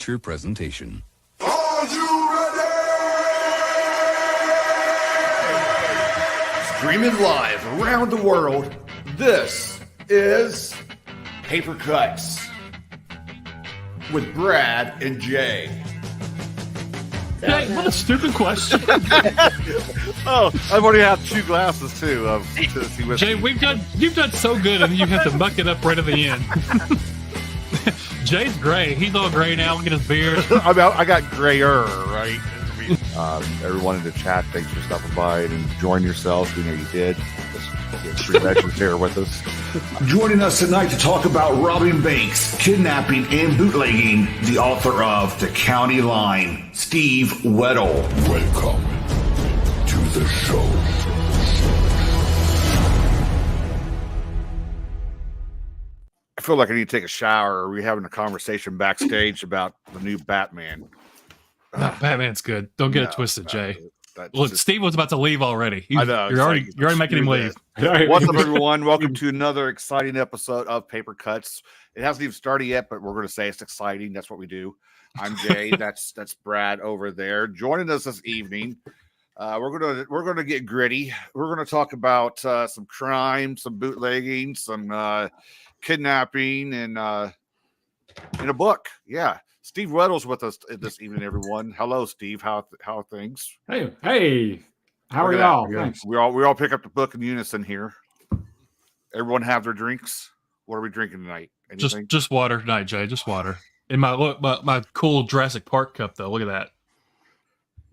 feature presentation. Are you ready? Streaming live around the world, this is Paper Cuts with Brad and Jay. Hey, what a stupid question. Oh, I've already had 2 glasses too of Tennessee whiskey. Jay, you've done so good, and you have to muck it up right at the end. Jay's gray. He's all gray now. Look at his beard. I got grayer, right? Everyone in the chat, thanks for stopping by and enjoying yourselves. We know you did. Get 3 legends here with us. Joining us tonight to talk about robbing banks, kidnapping, and bootlegging, the author of The County Line, Steve Weddle. Welcome to the show. I feel like I need to take a shower. Are we having a conversation backstage about the new Batman? No, Batman's good. Don't get it twisted, Jay. Look, just, Steve was about to leave already. I know. You're already making him leave. What's up, everyone? Welcome to another exciting episode of Paper Cuts. It hasn't even started yet, but we're going to say it's exciting. That's what we do. I'm Jay. That's Brad over there. Joining us this evening, we're gonna get gritty. We're going to talk about some crime, some bootlegging, some kidnapping, and in a book. Yeah. Steve Weddle's with us this evening, everyone. Hello, Steve. How are things? Hey. How are y'all? Thanks. We all pick up the book in unison here. Everyone have their drinks. What are we drinking tonight? Anything? Just water tonight, Jay. Just water. In my cool Jurassic Park cup, though. Look at that.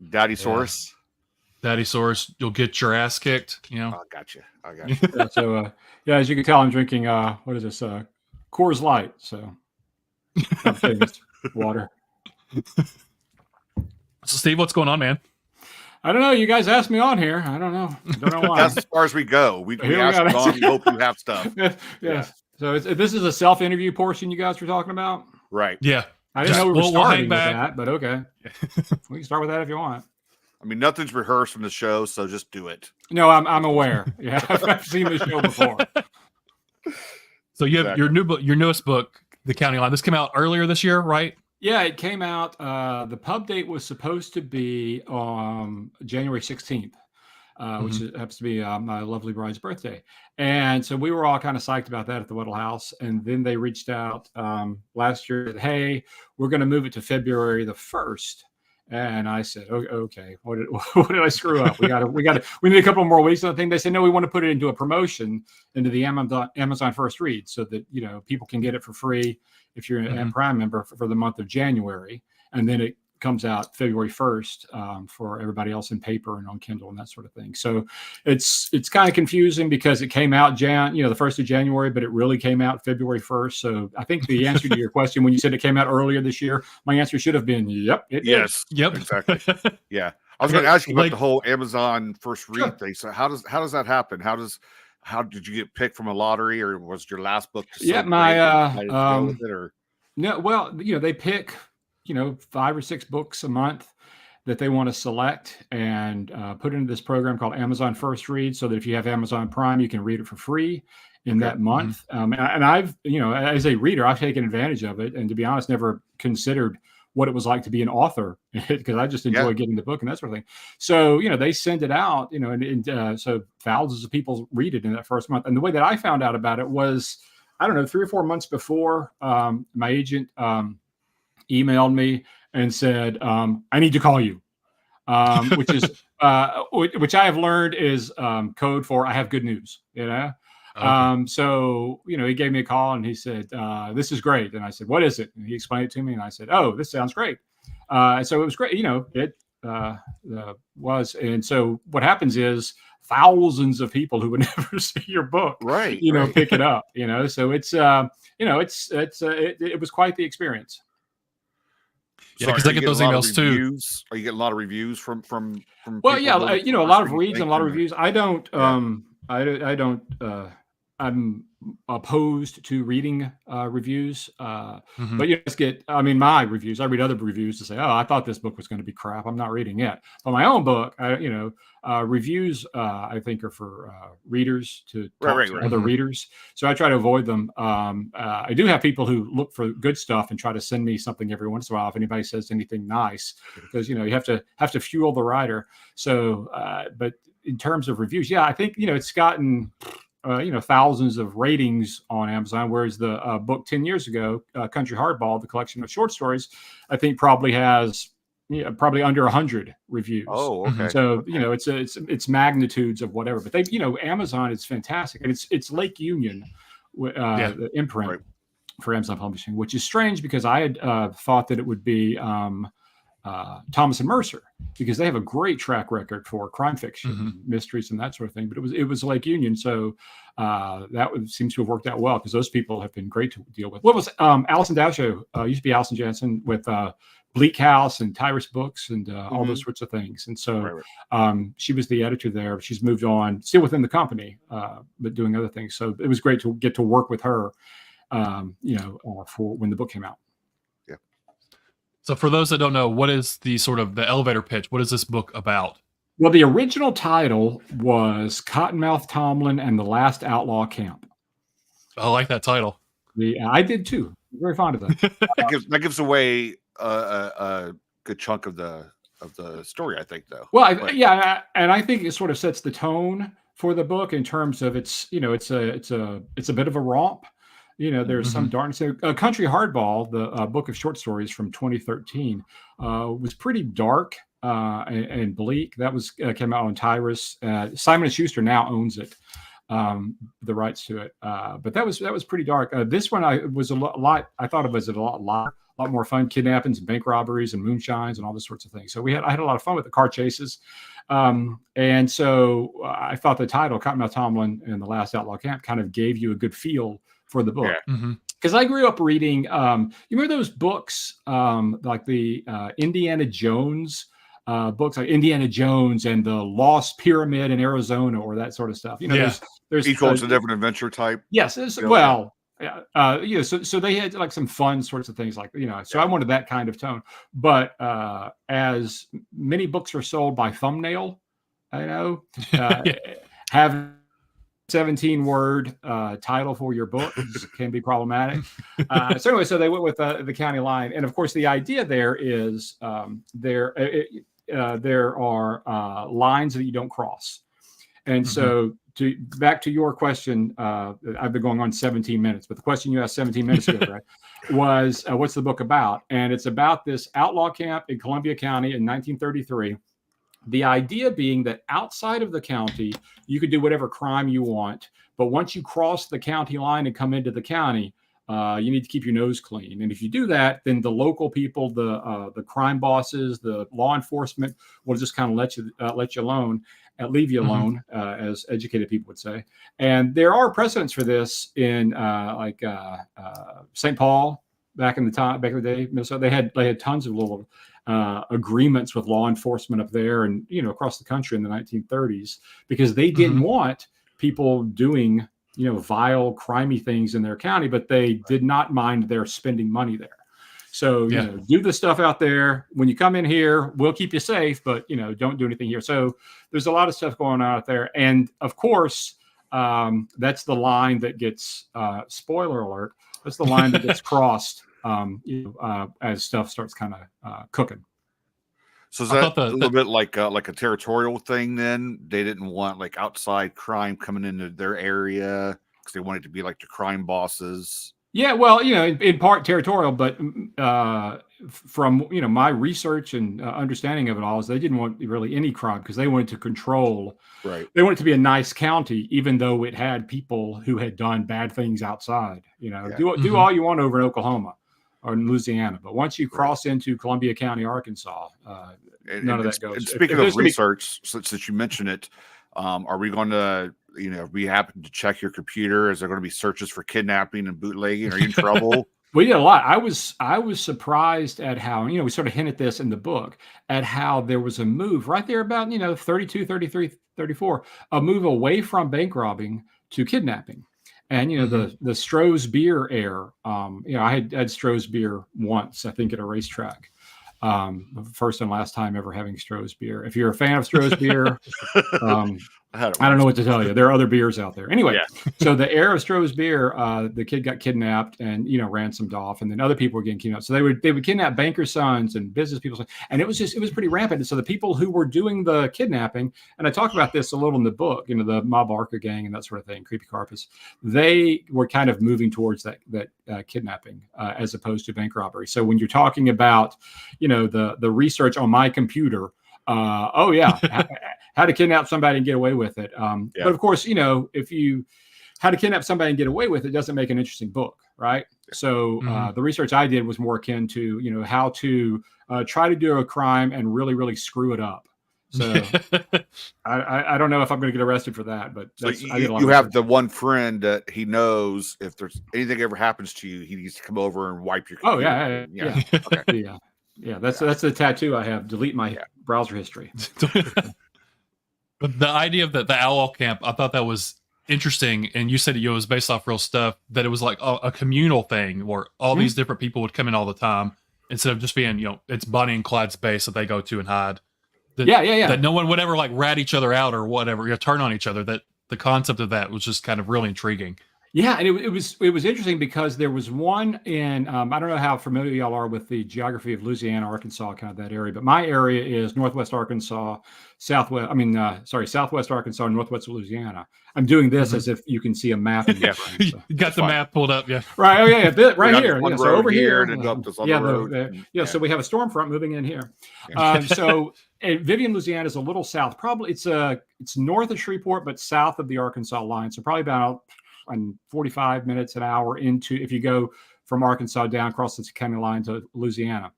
Daddy Saurus. Daddy Saurus, you'll get your ass kicked. You know. I got you. So, as you can tell, I'm drinking. What is this? Coors Light. So, famous water. So, Steve, what's going on, man? I don't know. You guys asked me on here. I don't know why. That's as far as we go. We ask you on. We hope you have stuff. Yeah. So this is a self-interview portion you guys were talking about, right? Yeah. I didn't know we were starting with that, but okay. We can start with that if you want. I mean, nothing's rehearsed from the show, so just do it. No, I'm aware. Yeah, I've seen the show before. So you have your newest book, The County Line. This came out earlier this year, right? Yeah, it came out. The pub date was supposed to be on January 16th, which happens to be my lovely bride's birthday. And so we were all kind of psyched about that at the Weddle house. And then they reached out last year that, hey, we're going to move it to February the 1st. And I said, okay, what did I screw up? We need a couple more weeks. And I think they said, no, we want to put it into a promotion into the Amazon First Read so that, people can get it for free if you're an Prime member for the month of January. And then it comes out February 1st for everybody else in paper and on Kindle and that sort of thing. So it's kind of confusing because it came out the 1st of January, but it really came out February 1st. So I think the answer to your question when you said it came out earlier this year, my answer should have been, yep, it did. Yep, exactly. Yeah. I was going to ask you about the whole Amazon First Read thing. So how does that happen? How did you get picked from a lottery, or was your last book? No, well, they pick 5 or 6 books a month that they want to select and put into this program called Amazon First Read, so that if you have Amazon Prime, you can read it for free in that month. And I've, as a reader, I've taken advantage of it, and to be honest, never considered what it was like to be an author because I just enjoy getting the book and that sort of thing. So, they send it out, and so thousands of people read it in that first month. And the way that I found out about it was, I don't know, 3 or 4 months before my agent emailed me and said, I need to call you, which is, which I have learned is code for I have good news, Okay. So, he gave me a call and he said, this is great. And I said, what is it? And he explained it to me and I said, oh, this sounds great. So it was great. It was. And so what happens is thousands of people who would never see your book, right, pick it up, so it's, it was quite the experience. Yeah, because I get those emails too. Are you getting a lot of reviews from? Well, yeah, a lot of reads and a lot of reviews. I don't I'm opposed to reading reviews, Mhm. but you just get, I mean, my reviews. I read other reviews to say, "Oh, I thought this book was going to be crap. I'm not reading it." But my own book, reviews, I think, are for readers to talk Right, to right. other Mhm. readers. So I try to avoid them. I do have people who look for good stuff and try to send me something every once in a while if anybody says anything nice, because you have to fuel the writer. So, but in terms of reviews, yeah, I think it's gotten thousands of ratings on Amazon, whereas the book 10 years ago, Country Hardball, the collection of short stories, I think probably has probably under 100 reviews. Oh, Mhm. okay. So Okay. it's magnitudes of whatever, but they Amazon is fantastic, and it's Lake Union, Yeah. the imprint Right. for Amazon Publishing, which is strange because I had thought that it would be Thomas and Mercer, because they have a great track record for crime fiction, Mhm. mysteries, and that sort of thing. But it was Lake Union, so seems to have worked out well because those people have been great to deal with. What was Allison Dowshow? Used to be Allison Jansen with Bleak House and Tyrus Books and all those sorts of things. And so Right, right. she was the editor there. She's moved on, still within the company, but doing other things. So it was great to get to work with her, for when the book came out. So for those that don't know, what is the sort of the elevator pitch? What is this book about? Well, the original title was Cottonmouth Tomlin and the Last Outlaw Camp. I like that title. I did too. Very fond of that. That gives away a good chunk of the story, I think, though. Well, But- and I think it sort of sets the tone for the book in terms of it's a bit of a romp. There's some darkness. Country Hardball, the book of short stories from 2013, was pretty dark and bleak. That was came out on Tyrus. Simon & Schuster now owns it, the rights to it. But that was pretty dark. This one I thought it was a lot more fun. Kidnappings and bank robberies and moonshines and all those sorts of things. So I had a lot of fun with the car chases. And so I thought the title, Cottonmouth Tomlin and the Last Outlaw Camp, kind of gave you a good feel for the book. Yeah. Because I grew up reading, you remember those books, like the Indiana Jones books, like Indiana Jones and the Lost Pyramid in Arizona, or that sort of stuff. There's Each one's a different adventure type. Yes. So they had like some fun sorts of things, like, so I wanted that kind of tone. But as many books are sold by thumbnail, having 17-word title for your book can be problematic. So anyway, so they went with the county line, and of course the idea there is there are lines that you don't cross, and so back to your question, I've been going on 17 minutes, but the question you asked 17 minutes ago, right, was what's the book about? And it's about this outlaw camp in Columbia County in 1933. The idea being that outside of the county, you could do whatever crime you want. But once you cross the county line and come into the county, you need to keep your nose clean. And if you do that, then the local people, the crime bosses, the law enforcement will just kind of let you alone, leave you alone, as educated people would say. And there are precedents for this in St. Paul back in the day, Minnesota. They had tons of little agreements with law enforcement up there and across the country in the 1930s, because they didn't want people doing vile, crimey things in their county, but they did not mind their spending money there. So do the stuff out there. When you come in here, we'll keep you safe, but don't do anything here. So there's a lot of stuff going on out there, and of course, that's the line that gets spoiler alert. That's the line that gets crossed as stuff starts kind of cooking. So is that a little bit like a territorial thing? Then they didn't want like outside crime coming into their area because they wanted to be like the crime bosses. Yeah, well, in part territorial, but from my research and understanding of it all, is they didn't want really any crime because they wanted to control. Right. They wanted it to be a nice county, even though it had people who had done bad things outside. Do all you want over in Oklahoma or in Louisiana, but once you cross into Columbia County, Arkansas, none of that goes. And speaking of research, since you mentioned it, are we going to? If we happen to check your computer, is there going to be searches for kidnapping and bootlegging? Are you in trouble? We did a lot. I was surprised at how, we sort of hint at this in the book, at how there was a move right there about, 32, 33, 34, a move away from bank robbing to kidnapping. And the Stroh's beer air. I had Stroh's beer once, I think, at a racetrack. First and last time ever having Stroh's beer. If you're a fan of Stroh's beer, I don't know what to tell you. There are other beers out there. Anyway, so the heir of Stroh's beer, the kid got kidnapped and ransomed off, and then other people were getting kidnapped. So they would kidnap bankers' sons and business people's sons, and it was pretty rampant. And so the people who were doing the kidnapping, and I talk about this a little in the book, the Mob Arca gang and that sort of thing, Creepy Carpus, they were kind of moving towards that kidnapping as opposed to bank robbery. So when you're talking about the research on my computer. How to kidnap somebody and get away with it. But of course, if you how to kidnap somebody and get away with it doesn't make an interesting book, right? So the research I did was more akin to, how to try to do a crime and really, really screw it up. So I don't know if I'm going to get arrested for that, but you have the one friend that he knows if there's anything ever happens to you, he needs to come over and wipe your computer. Okay. Yeah, that's the tattoo I have. Delete my browser history. But the idea of the outlaw camp, I thought that was interesting. And you said it was based off real stuff, that it was like a communal thing where all these different people would come in all the time instead of just being, it's Bonnie and Clyde's base that they go to and hide. That no one would ever like rat each other out or whatever, turn on each other. That the concept of that was just kind of really intriguing. Yeah, and it was interesting because there was one in I don't know how familiar y'all are with the geography of Louisiana, Arkansas, kind of that area, but my area is Northwest Arkansas, Southwest Arkansas, and Northwest Louisiana. I'm doing this as if you can see a map. You got the map pulled up, right? Oh yeah, right here. So over here, and up this other road. So we have a storm front moving in here. So Vivian, Louisiana is a little south. Probably it's north of Shreveport, but south of the Arkansas line. So probably about 45 minutes, an hour into, if you go from Arkansas down across the county line to Louisiana.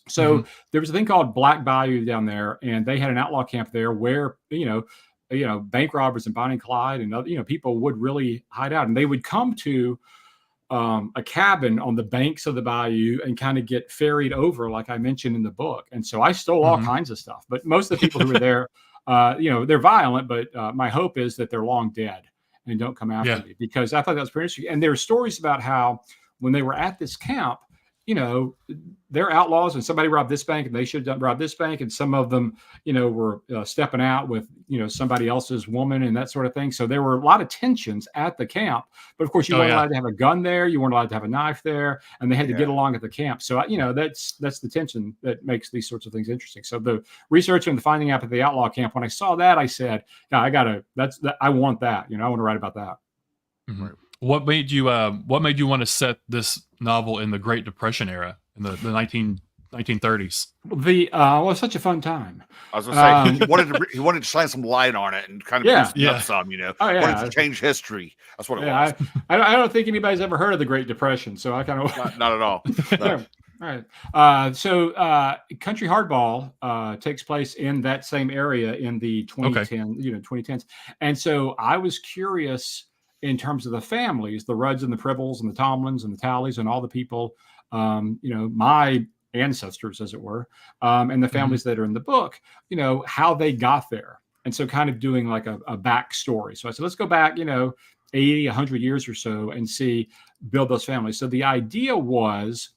So there was a thing called Black Bayou down there, and they had an outlaw camp there where, bank robbers and Bonnie and Clyde and other, people would really hide out, and they would come to a cabin on the banks of the bayou and kind of get ferried over, like I mentioned in the book. And so I stole all kinds of stuff, but most of the people who were there, they're violent, but my hope is that they're long dead and don't come after me, because I thought that was pretty interesting. And there were stories about how when they were at this camp, they're outlaws and somebody robbed this bank and they should have robbed this bank. And some of them, were stepping out with, somebody else's woman and that sort of thing. So there were a lot of tensions at the camp, but of course you weren't allowed to have a gun there. You weren't allowed to have a knife there, and they had to get along at the camp. So, that's the tension that makes these sorts of things interesting. So the research and the finding out at the outlaw camp, when I saw that, I said, I want that, I want to write about that. Mm-hmm. What made you want to set this novel in the Great Depression era in the 1930s? It's such a fun time. I was going to say he wanted to shine some light on it and kind of boost up some, wanted to change history. That's what it was. I don't think anybody's ever heard of the Great Depression, so I kind of not at all. No. All right. So Country Hardball takes place in that same area in the 2010s. And so I was curious in terms of the families, the Rudds and the Pribbles and the Tomlins and the Tallies and all the people, my ancestors, as it were, and the families that are in the book, how they got there. And so kind of doing like a backstory. So I said, let's go back, 80, 100 years or so and build those families. So the idea was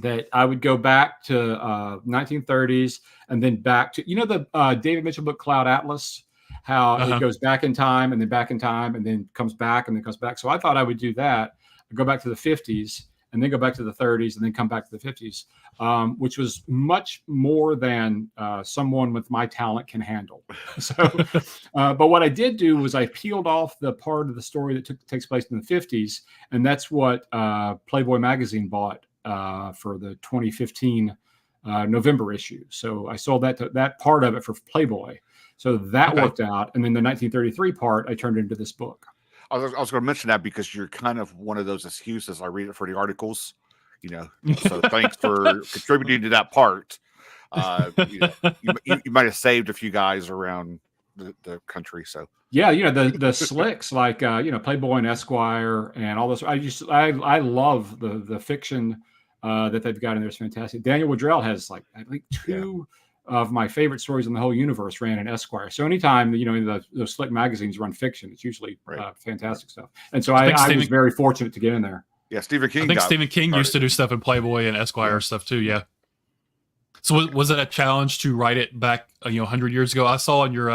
that I would go back to 1930s and then back to, the David Mitchell book, Cloud Atlas, how it goes back in time and then back in time and then comes back and then comes back. So I thought I would do that. I'd go back to the 50s and then go back to the 30s and then come back to the 50s, which was much more than someone with my talent can handle. So, but what I did do was I peeled off the part of the story that takes place in the 50s, and that's what Playboy magazine bought for the 2015 November issue. So I sold that part of it for Playboy. So that worked out. And then the 1933 part, I turned into this book. I was going to mention that because you're kind of one of those excuses. I read it for the articles, so thanks for contributing to that part. You might have saved a few guys around the country. So the slicks like, Playboy and Esquire and all those. I love the fiction that they've got in there. It's fantastic. Daniel Woodrell has I think two of my favorite stories in the whole universe ran in Esquire. So anytime, those slick magazines run fiction, it's usually fantastic stuff. And so I was very fortunate to get in there. Yeah, Stephen King. I think Stephen King used to do stuff in Playboy and Esquire stuff too. Yeah. So was it a challenge to write it back, 100 years ago? I saw on your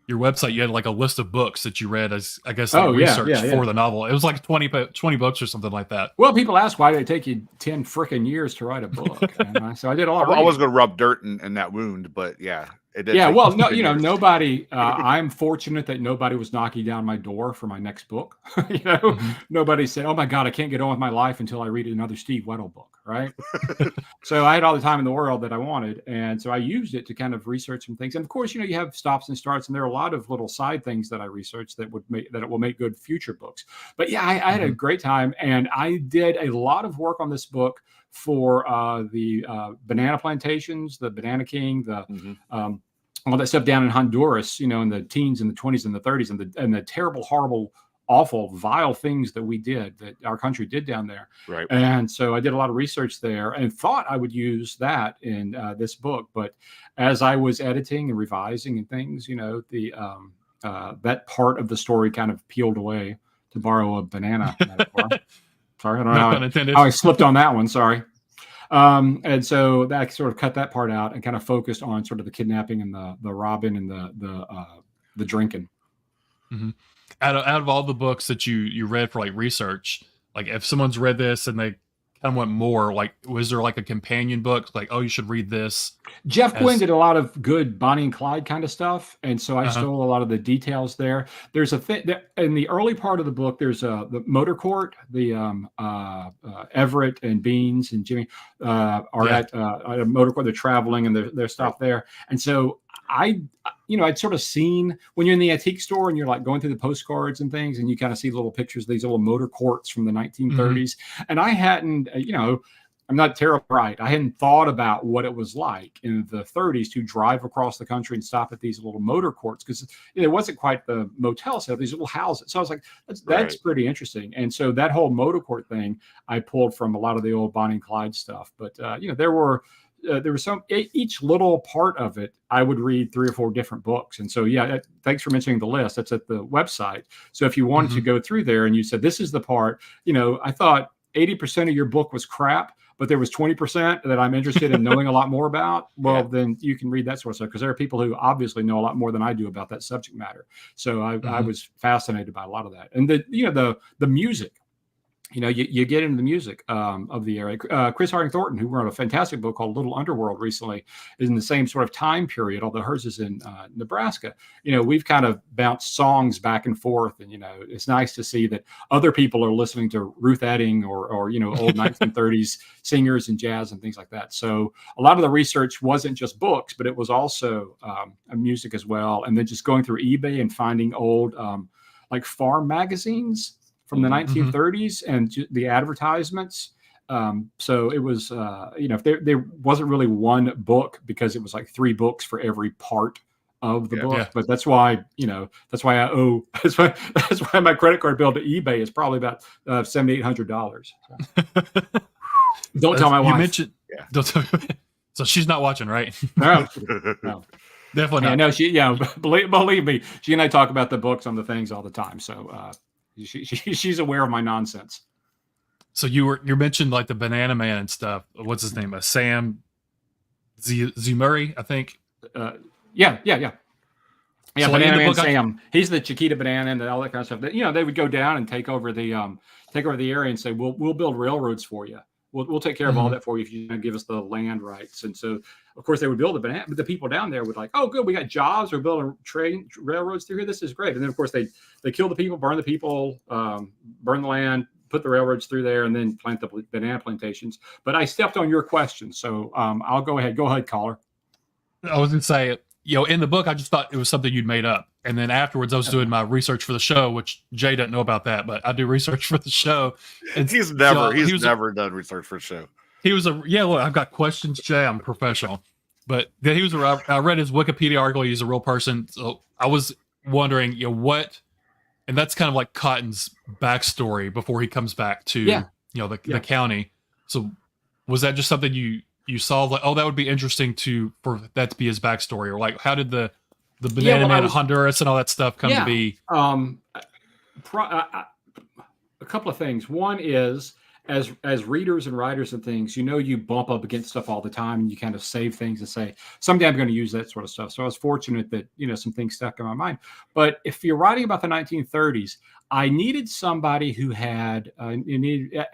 website you had like a list of books that you read as, I guess, research for the novel. It was like 20 books or something like that. Well, people ask why did it take you 10 freaking years to write a book. So I did all. I was going to rub dirt in that wound, but yeah. It did well, no, nobody. I'm fortunate that nobody was knocking down my door for my next book. Nobody said, "Oh my God, I can't get on with my life until I read another Steve Weddle book." Right. So I had all the time in the world that I wanted, and so I used it to kind of research some things. And of course, you have stops and starts, and there are a lot of little side things that I researched that it will make good future books. But yeah, I had a great time, and I did a lot of work on this book for the banana plantations, the Banana King, all that stuff down in Honduras, in the teens and the 20s and the 30s, and the terrible, horrible, awful, vile things that that our country did down there. Right. And so I did a lot of research there and thought I would use that in this book. But as I was editing and revising and things, that part of the story kind of peeled away, to borrow a banana metaphor. Sorry, I don't know how I slipped on that one. Sorry. And so that sort of cut that part out and kind of focused on sort of the kidnapping and the robbing and the drinking. Mm-hmm. Out of all the books that you read for like research, like if someone's read this and they kind of want more, like was there like a companion book like, oh, you should read this? Jeff Quinn did a lot of good Bonnie and Clyde kind of stuff, and so I stole a lot of the details there. There's a thing in the early part of the book. There's the motor court. The Everett and Beans and Jimmy are at a motor court. They're traveling and they're stopped there, and so I'd sort of seen when you're in the antique store and you're like going through the postcards and things, and you kind of see little pictures of these little motor courts from the 1930s. And I hadn't, I'm not terribly bright. I hadn't thought about what it was like in the 30s to drive across the country and stop at these little motor courts, because it wasn't quite the motel set, these little houses. So I was like, that's pretty interesting. And so that whole motor court thing I pulled from a lot of the old Bonnie and Clyde stuff. But there was each little part of it, I would read 3 or 4 different books. And so, thanks for mentioning the list. That's at the website. So if you wanted to go through there and you said, this is the part, I thought 80% of your book was crap, but there was 20% that I'm interested in knowing a lot more about. Well, then you can read that sort of stuff, because there are people who obviously know a lot more than I do about that subject matter. So I was fascinated by a lot of that. And the music. You get into the music of the area. Chris Harding Thornton, who wrote a fantastic book called Little Underworld recently, is in the same sort of time period, although hers is in Nebraska. We've kind of bounced songs back and forth, and it's nice to see that other people are listening to Ruth Etting or old 1930s singers and jazz and things like that. So a lot of the research wasn't just books, but it was also music as well. And then just going through eBay and finding old like farm magazines from the 1930s and the advertisements. So it was, if there wasn't really one book, because it was like 3 books for every part of the book. Yeah. But that's why, that's why my credit card bill to eBay is probably about $700-800. So. Don't tell my wife. You mentioned, don't tell, so she's not watching, right? No. Definitely not. No, she, believe me, she and I talk about the books on the things all the time. So, she's aware of my nonsense. So you mentioned like the Banana Man and stuff. What's his name? Sam Murray, I think. Yeah. So Banana Man Sam. He's the Chiquita Banana and all that kind of stuff. They would go down and take over the area and say, we'll build railroads for you. We'll take care of all that for you if you give us the land rights. And so, of course, they would build but the people down there would like, oh, good, we got jobs. We're building railroads through here. This is great. And then, of course, they kill the people, burn the people, burn the land, put the railroads through there, and then plant the banana plantations. But I stepped on your question, so I'll go ahead. Go ahead, caller. I was going to say, in the book, I just thought it was something you'd made up. And then afterwards, I was doing my research for the show, which Jay doesn't know about that, but I do research for the show. And he's never done research for the show. He was look, I've got questions, Jay. I'm a professional. But then I read his Wikipedia article. He's a real person. So I was wondering, what, and that's kind of like Cotton's backstory before he comes back to, the county. So was that just something you you saw like, oh, that would be interesting for that to be his backstory, or like how did the Banana Man of Honduras and all that stuff come to be? A couple of things. One is as readers and writers and things, you bump up against stuff all the time, and you kind of save things and say, someday I'm going to use that sort of stuff. So I was fortunate that, some things stuck in my mind. But if you're writing about the 1930s, I needed somebody who had,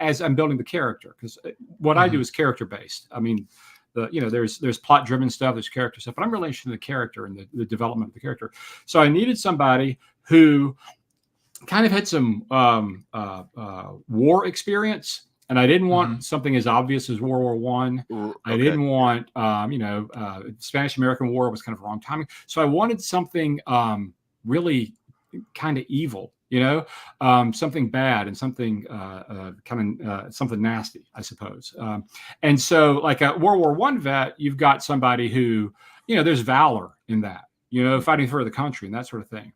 as I'm building the character, because what I do is character based. I mean, there's plot driven stuff, there's character stuff, but I'm really interested in the character and the development of the character. So I needed somebody who kind of had some war experience, and I didn't want something as obvious as World War One. I didn't want, Spanish American War was kind of wrong timing. So I wanted something really kind of evil, something bad and something something nasty, I suppose. And so, like a World War One vet, you've got somebody who, there's valor in that, fighting for the country and that sort of thing.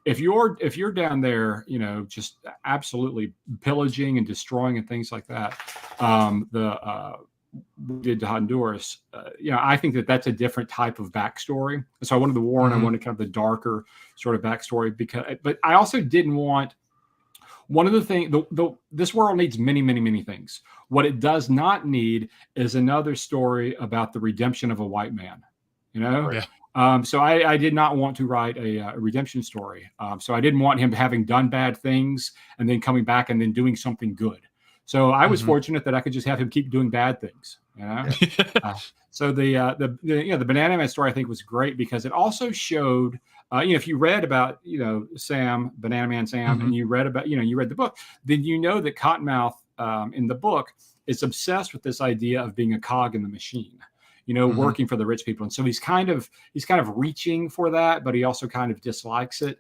If you're down there, just absolutely pillaging and destroying and things like that, we did to Honduras, I think that's a different type of backstory. So I wanted the war, and I wanted kind of the darker sort of backstory, but I also didn't want one of the things. This world needs many, many, many things. What it does not need is another story about the redemption of a white man. Yeah. So I did not want to write a redemption story. So I didn't want him having done bad things and then coming back and then doing something good. So I was fortunate that I could just have him keep doing bad things. So the Banana Man story, I think, was great because it also showed, if you read about Sam, Banana Man Sam, and you read about you read the book, then that Cottonmouth in the book is obsessed with this idea of being a cog in the machine. Working for the rich people. And so he's kind of reaching for that, but he also kind of dislikes it.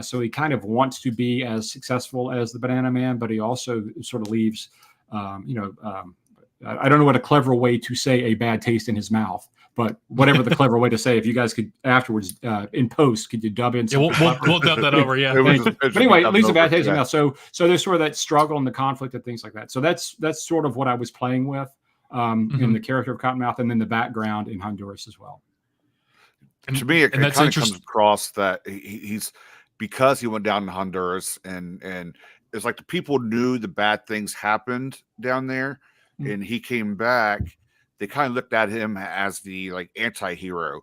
So he kind of wants to be as successful as the Banana Man, but he also sort of leaves, I don't know what a clever way to say a bad taste in his mouth, but whatever the clever way to say, if you guys could afterwards in post, could you dub in? We'll dub that over. Yeah. But anyway, it leaves a bad taste in his mouth. So there's sort of that struggle and the conflict and things like that. So that's sort of what I was playing with. In the character of Cottonmouth, and then the background in Honduras as well. And to me, it kind of comes across that he's because he went down to Honduras, and it's like the people knew the bad things happened down there, and he came back. They kind of looked at him as the anti-hero.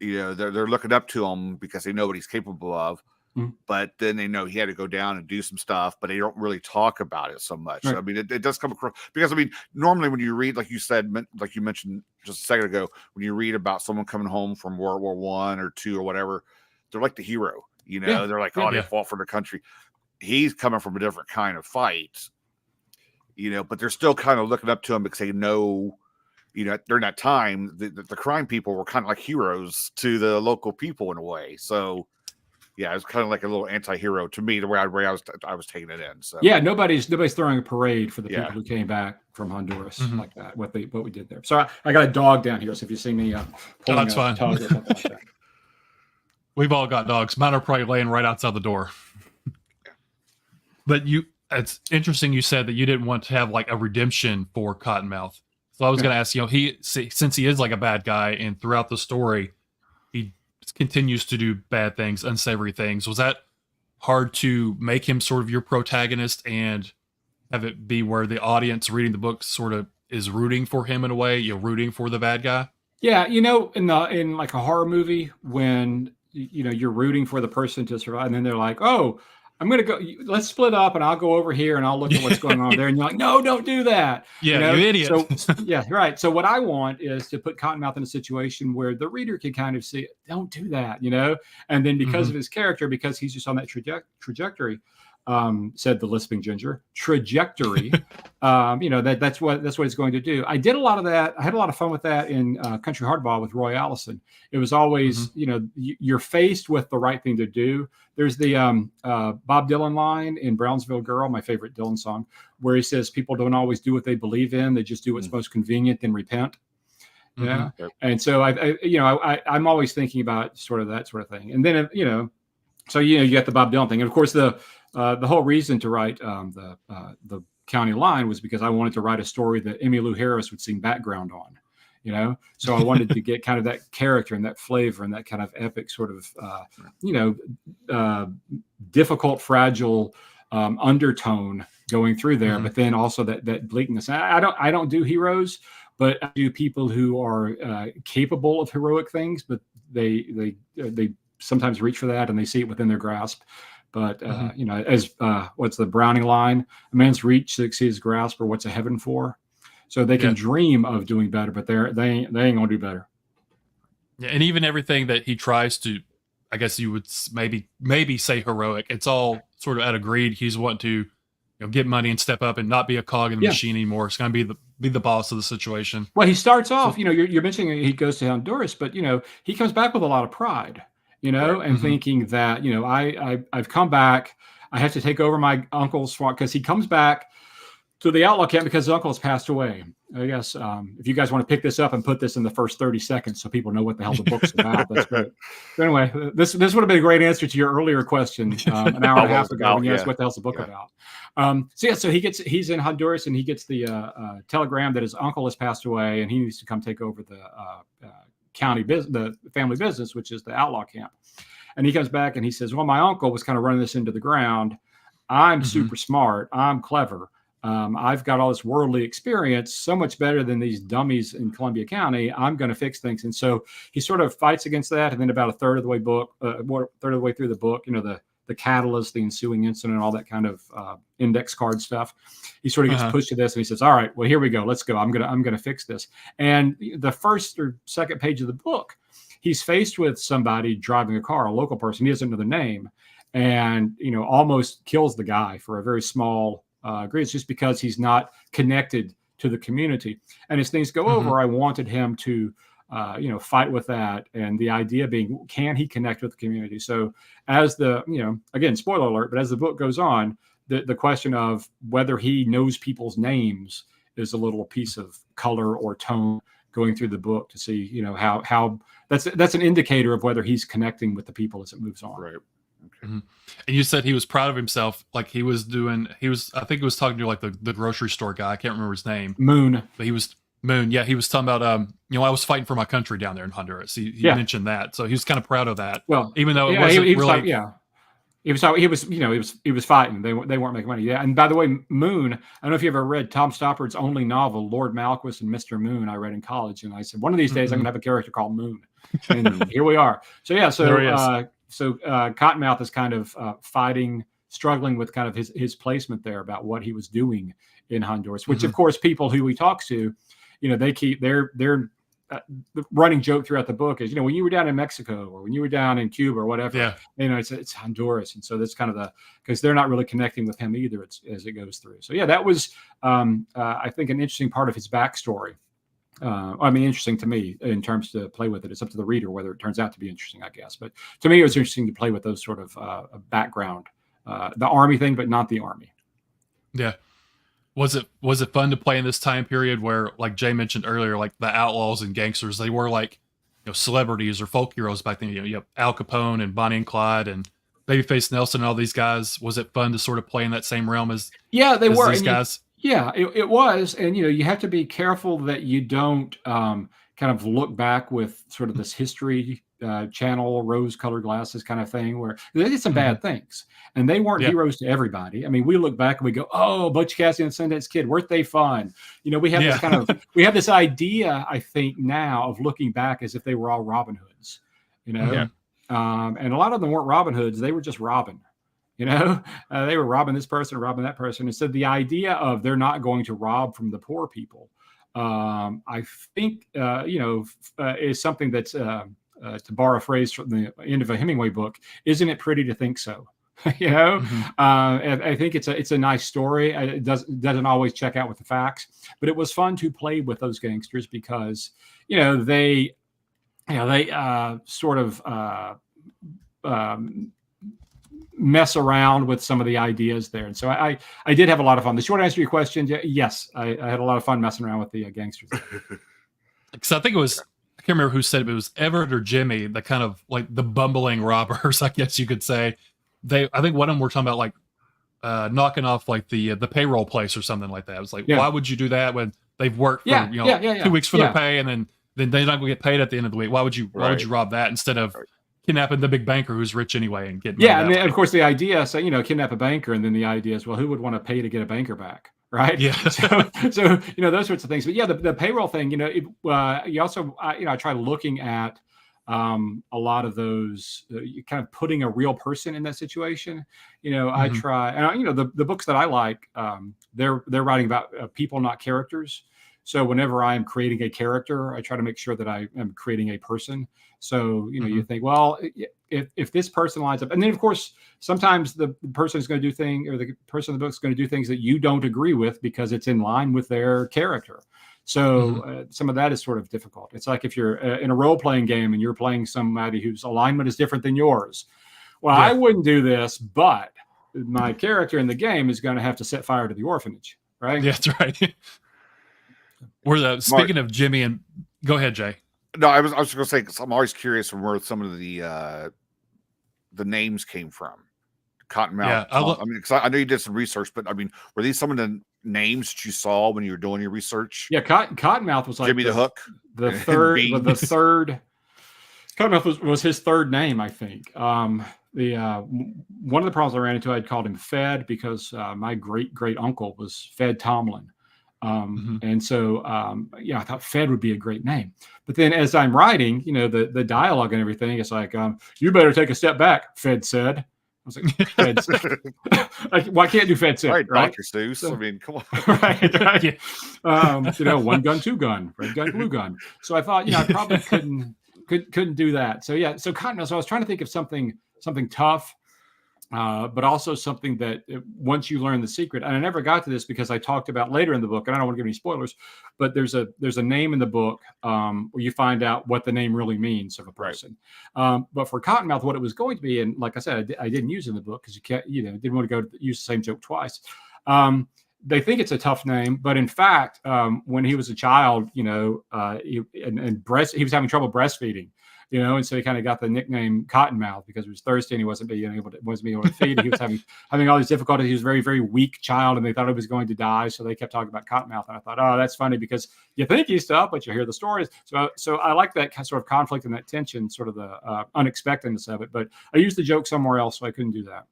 They're looking up to him because they know what he's capable of. But then they know he had to go down and do some stuff, but they don't really talk about it so much. Right. So, I mean, it does come across because, normally when you read, like you said, like you mentioned just a second ago, when you read about someone coming home from World War One or two or whatever, they're like the hero, they're like, they fought for the country. He's coming from a different kind of fight, but they're still kind of looking up to him because they know, during that time, the crime people were kind of like heroes to the local people in a way. So, yeah, it was kind of like a little anti-hero to me, the way I was taking it in. So yeah, nobody's throwing a parade for the people who came back from Honduras like that. What we did there. So I got a dog down here. So if you see me pulling that's fine. Tug or something like that. We've all got dogs. Mine are probably laying right outside the door. But it's interesting. You said that you didn't want to have like a redemption for Cottonmouth. So I was going to ask, since he is like a bad guy, and throughout the story, he continues to do bad things, unsavory things. Was that hard to make him sort of your protagonist and have it be where the audience reading the book sort of is rooting for him in a way, rooting for the bad guy? Yeah, in like a horror movie, when you're rooting for the person to survive, and then they're like, "Oh, I'm gonna go. Let's split up, and I'll go over here, and I'll look at what's going on there." And you're like, "No, don't do that." Yeah, you idiot. So, yeah, right. So what I want is to put Cottonmouth in a situation where the reader can kind of see, "Don't do that," And then because of his character, because he's just on that trajectory, said the lisping ginger, trajectory. That's what it's going to do. I did a lot of that. I had a lot of fun with that in Country Hardball with Roy Allison. It was always, you're faced with the right thing to do. There's the Bob Dylan line in Brownsville Girl, my favorite Dylan song, where he says people don't always do what they believe in; they just do what's most convenient, then repent. Yeah, and so I'm always thinking about sort of that sort of thing. And then so you got the Bob Dylan thing, and of course the whole reason to write the County Line was because I wanted to write a story that Emmylou Harris would sing background on. you know. So I wanted to get kind of that character and that flavor and that kind of epic sort of, difficult, fragile undertone going through there, but then also that bleakness. I don't do heroes, but I do people who are capable of heroic things, but they sometimes reach for that and they see it within their grasp. But as what's the Browning line? A man's reach exceeds his grasp, or what's a heaven for? So they can dream of doing better, but they ain't gonna do better. Yeah, and even everything that he tries to, I guess you would maybe say heroic. It's all sort of out of greed. He's wanting to, get money and step up and not be a cog in the machine anymore. It's going to be the boss of the situation. Well, he starts off. You're mentioning he goes to Honduras, but he comes back with a lot of pride. And thinking that I've come back. I have to take over my uncle's farm, because he comes back to the outlaw camp because his uncle has passed away. I guess if you guys want to pick this up and put this in the first 30 seconds so people know what the hell the book's about, that's great. But anyway, this would have been a great answer to your earlier question an hour and a half ago when you asked what the hell's the book about. So he's in Honduras and he gets the telegram that his uncle has passed away and he needs to come take over the county business, the family business, which is the outlaw camp. And he comes back and he says, well, my uncle was kind of running this into the ground. I'm super smart. I'm clever. I've got all this worldly experience, so much better than these dummies in Columbia County. I'm going to fix things. And so he sort of fights against that. And then about a third of the way through the book, the catalyst, the ensuing incident, all that kind of index card stuff, he sort of gets pushed to this and he says, all right, well, here we go. Let's go. I'm going to fix this. And the first or second page of the book, he's faced with somebody driving a car, a local person. He doesn't know the name, and, almost kills the guy for a very small agrees, just because he's not connected to the community. And as things go over, I wanted him to, fight with that. And the idea being, can he connect with the community? So as again, spoiler alert, but as the book goes on, the question of whether he knows people's names is a little piece of color or tone going through the book to see, how that's an indicator of whether he's connecting with the people as it moves on. Right. Okay. And you said he was proud of himself, like I think he was talking to like the grocery store guy. I can't remember his name. Moon. But he was Moon. Yeah, he was talking about I was fighting for my country down there in Honduras. He mentioned that, so he was kind of proud of that. Well, even though it wasn't really. He was fighting. They weren't making money. Yeah. And by the way, Moon, I don't know if you ever read Tom Stoppard's only novel, Lord Malquist and Mr. Moon. I read in college, and I said one of these days I'm gonna have a character called Moon, and here we are. So yeah, So Cottonmouth is kind of struggling with kind of his placement there about what he was doing in Honduras, which of course people who we talk to, they keep their the running joke throughout the book is, when you were down in Mexico or when you were down in Cuba or whatever, it's Honduras. And so that's kind of because they're not really connecting with him either as it goes through. So yeah, that was, I think, an interesting part of his backstory. Interesting to me in terms to play with it. It's up to the reader whether it turns out to be interesting, I guess. But to me, it was interesting to play with those sort of background, the army thing, but not the army. Yeah. Was it fun to play in this time period where, like Jay mentioned earlier, like the outlaws and gangsters, they were like, celebrities or folk heroes back then? You have Al Capone and Bonnie and Clyde and Babyface Nelson and all these guys. Was it fun to sort of play in that same realm as these guys? Yeah, it was. And, you have to be careful that you don't kind of look back with sort of this history channel, rose-colored glasses kind of thing, where they did some bad things. And they weren't heroes to everybody. I mean, we look back and we go, oh, Butch Cassidy and Sundance Kid, weren't they fun? We have this kind of, we have this idea, I think, now of looking back as if they were all Robin Hoods, and a lot of them weren't Robin Hoods. They were just robbing. They were robbing this person, robbing that person. And so the idea of they're not going to rob from the poor people, I think, is something that's, to borrow a phrase from the end of a Hemingway book, isn't it pretty to think so? I think it's a nice story. It doesn't always check out with the facts, but it was fun to play with those gangsters because, they sort of, mess around with some of the ideas there. And so I did have a lot of fun. The short answer to your question, yes, I had a lot of fun messing around with the gangsters. Because I think I can't remember who said it, but it was Everett or Jimmy, the kind of like the bumbling robbers, I guess you could say. I think one of them were talking about like knocking off like the payroll place or something like that. It was like, why would you do that when they've worked for 2 weeks for their pay, and then then they're not going to get paid at the end of the week. Why would you Right. rob that instead of kidnapping the big banker who's rich anyway and getting Yeah, money and that then, way? of course the idea, so kidnap a banker, and then the idea is, well, who would want to pay to get a banker back, right? Yeah. So those sorts of things. But yeah, the payroll thing, you also I try looking at a lot of those, kind of putting a real person in that situation. I try, and the books that I like, they're writing about people, not characters. So whenever I am creating a character, I try to make sure that I am creating a person. So, you think, well, if this person lines up, and then of course, sometimes the person is going to do things, or the person in the book is going to do things that you don't agree with because it's in line with their character. So some of that is sort of difficult. It's like if you're in a role-playing game and you're playing somebody whose alignment is different than yours. Well, I wouldn't do this, but my character in the game is going to have to set fire to the orphanage, right? Yeah, that's right. Speaking of Jimmy, and go ahead, Jay. No, I was going to say, 'cause I'm always curious from where some of the names came from. Cottonmouth. Yeah, I mean, because I know you did some research, but I mean, were these some of the names that you saw when you were doing your research? Yeah, Cottonmouth was like Jimmy the Hook, the and third. Bean. The third. Cottonmouth was his third name, I think. One of the problems I ran into, I'd called him Fed because my great uncle was Fed Tomlin. And so, I thought Fed would be a gre't name. But then as I'm writing, the dialogue and everything, it's like, you better take a step back, Fed said. I was like, Fed said. Why can't do Fed said? Right, Dr. Seuss. So, I mean, come on. Right. One gun, two gun, red gun, blue gun. So I thought, I probably couldn't do that. So yeah, so Cottonmouth. So I was trying to think of something tough, but also something that once you learn the secret, and I never got to this because I talked about later in the book, and I don't want to give any spoilers, but there's a name in the book where you find out what the name really means of a person. Right. But for Cottonmouth, what it was going to be, and like I said, I didn't use it in the book because you can't, didn't want to use the same joke twice. They think it's a tough name, but in fact, when he was a child, he was having trouble breastfeeding. And so he kind of got the nickname Cottonmouth because he was thirsty and he wasn't being able to feed. He was having all these difficulties. He was a very, very weak child, and they thought he was going to die. So they kept talking about Cottonmouth. And I thought, oh, that's funny because you think he's tough, but you hear the stories. So I like that sort of conflict and that tension, sort of the unexpectedness of it. But I used the joke somewhere else, so I couldn't do that.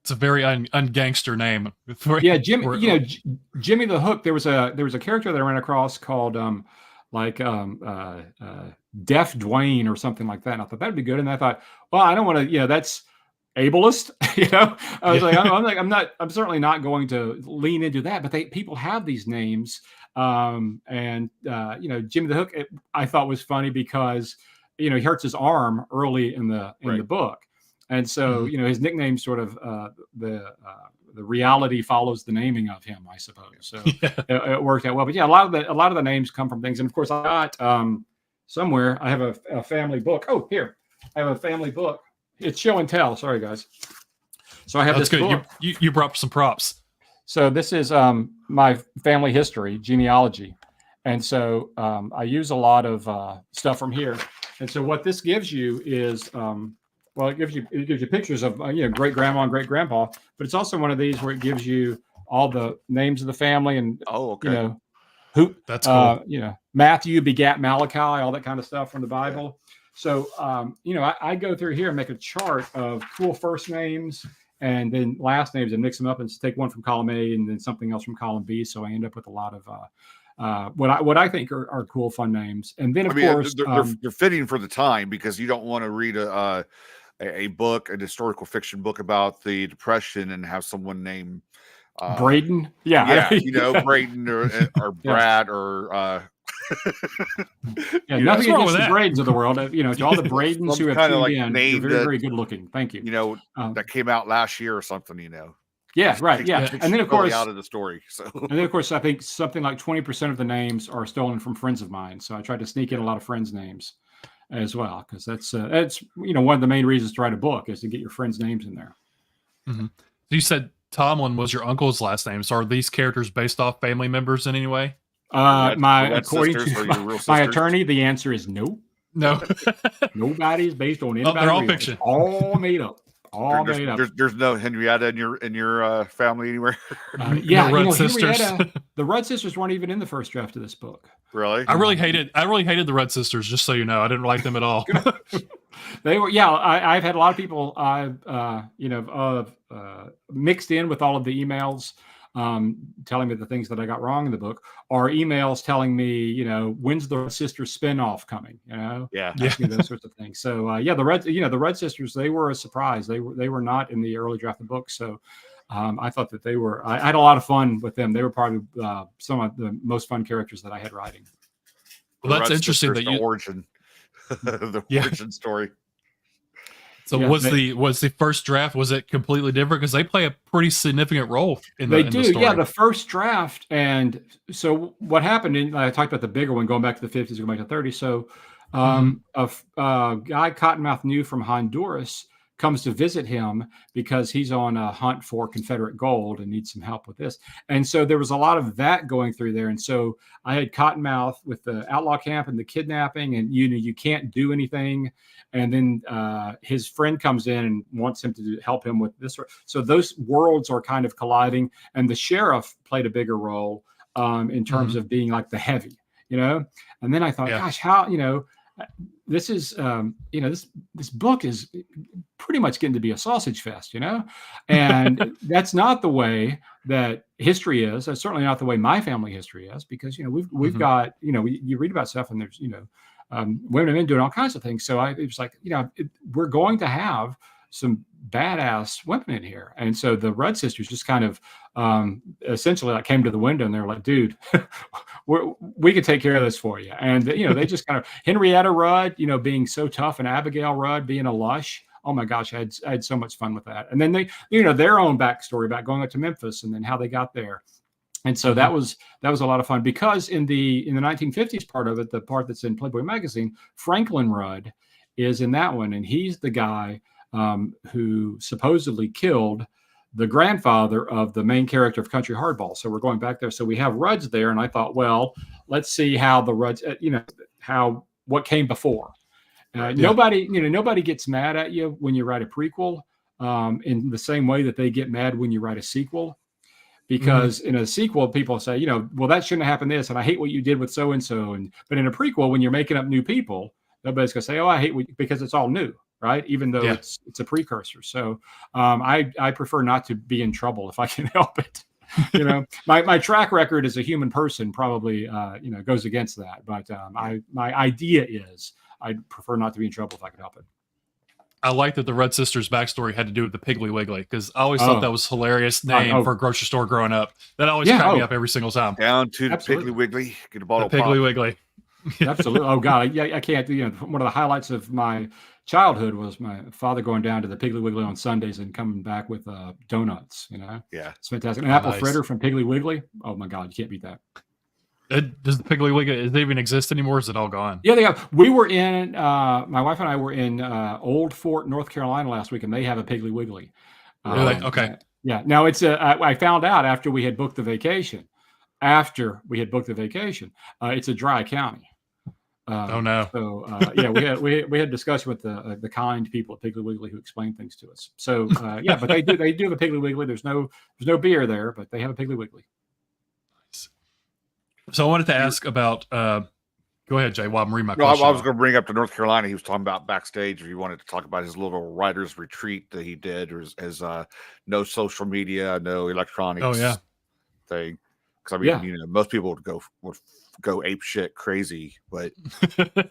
It's a very ungangster name. Yeah, Jimmy. Jimmy the Hook. There was a character that I ran across called Deaf Dwayne or something like that. And I thought that'd be good. And I thought, well, I don't want to, that's ableist. I was like, I'm certainly not going to lean into that. But people have these names, and Jimmy the Hook, I thought was funny because he hurts his arm early in the book, and so his nickname sort of the reality follows the naming of him, I suppose. So it worked out well. But yeah, a lot of the names come from things. And of course, I got somewhere I have a family book. Oh, here I have a family book. It's show and tell. Sorry, guys. So I have this book. You brought some props. So this is my family history, genealogy, and so I use a lot of stuff from here. And so what this gives you is it gives you pictures of great grandma and great grandpa, but it's also one of these where it gives you all the names of the family and who that's cool. Matthew begat Malachi, all that kind of stuff from the Bible. So I go through here and make a chart of cool first names and then last names and mix them up and take one from column A and then something else from column B. So I end up with a lot of what I think are cool, fun names. And then of course they're fitting for the time because you don't want to read a book, an historical fiction book about the Depression and have someone named Braden. Braden or Brad or nothing against the Bradens of the world. To all the Bradens who have tuned in, you're very, very good looking. Thank you. That came out last year or something. Yeah, right. Yeah, and then of course out of the story. So and then of course I think something like 20% of the names are stolen from friends of mine. So I tried to sneak in a lot of friends' names as well because that's one of the main reasons to write a book is to get your friends' names in there. Mm-hmm. You said Tomlin was your uncle's last name. So are these characters based off family members in any way? According to my attorney, the answer is no. No. Nobody's based on anybody. They're all fiction. All made up. all made up. There's no Henrietta in your family anywhere. Yeah, Rudd sisters. The Rudd sisters weren't even in the first draft of this book. Really? I really hated the Rudd sisters. Just so you know, I didn't like them at all. They were, yeah. I've had a lot of people I've mixed in with all of the emails telling me the things that I got wrong in the book, or emails telling me, when's the Rudd sisters spinoff coming? Asking those sorts of things. So the Rudd sisters, they were a surprise. They were not in the early draft of the book. So I thought that they were. I had a lot of fun with them. They were probably some of the most fun characters that I had writing. Well, that's interesting that the origin, origin story. So was the first draft, was it completely different? Because they play a pretty significant role in the story. Yeah, the first draft. And so what happened, I talked about the bigger one, going back to the 50s, going back to 30s. So a guy Cottonmouth knew from Honduras comes to visit him because he's on a hunt for Confederate gold and needs some help with this. And so there was a lot of that going through there. And so I had Cottonmouth with the outlaw camp and the kidnapping, and you can't do anything. And then his friend comes in and wants him to help him with this. So those worlds are kind of colliding, and the sheriff played a bigger role in terms of being like the heavy, And then I thought, gosh, how, this is, this book is pretty much getting to be a sausage fest, and that's not the way that history is. That's certainly not the way my family history is, because, we've got, you read about stuff and there's, women and men doing all kinds of things. So it was like, we're going to have some badass women in here. And so the Rudd sisters just kind of essentially came to the window and they're like, dude, we can take care of this for you. And, they just kind of, Henrietta Rudd, being so tough, and Abigail Rudd being a lush. Oh my gosh, I had so much fun with that. And then they, their own backstory about going up to Memphis and then how they got there. And so that was a lot of fun, because in the 1950s part of it, the part that's in Playboy magazine, Franklin Rudd is in that one, and he's the guy who supposedly killed the grandfather of the main character of Country Hardball. So we're going back there. So we have Rudds there, and I thought, well, let's see how the Rudds, what came before. Nobody gets mad at you when you write a prequel in the same way that they get mad when you write a sequel. Because in a sequel, people say, well, that shouldn't have happened this, and I hate what you did with so-and-so. But in a prequel, when you're making up new people, nobody's going to say, oh, I hate because it's all new, right? Even though it's a precursor. So I prefer not to be in trouble if I can help it. My track record as a human person probably, goes against that. But my idea is I'd prefer not to be in trouble if I could help it. I like that the Rudd sisters' backstory had to do with the Piggly Wiggly, because I always thought that was a hilarious name for a grocery store growing up. That always cracked me up every single time. Down to the Piggly Wiggly, get a bottle of Piggly Wiggly. Absolutely. Oh God, I can't. One of the highlights of my childhood was my father going down to the Piggly Wiggly on Sundays and coming back with donuts. It's fantastic. An apple fritter from Piggly Wiggly. Oh my God, you can't beat that. Does the Piggly Wiggly, does it even exist anymore? Or is it all gone? Yeah, they have. We were in, my wife and I were in Old Fort, North Carolina last week, and they have a Piggly Wiggly. Really? Okay. Yeah. Now I found out after we had booked the vacation. It's a dry county. Oh no. So we had discussion with the kind people at Piggly Wiggly who explained things to us. So but they do have a Piggly Wiggly. There's no beer there, but they have a Piggly Wiggly. So I wanted to ask about. Go ahead, Jay. While I'm reading my question. I was going to bring up to North Carolina. He was talking about backstage. If you wanted to talk about his little writer's retreat that he did, or his no social media, no electronics thing. Because most people would go ape shit crazy. But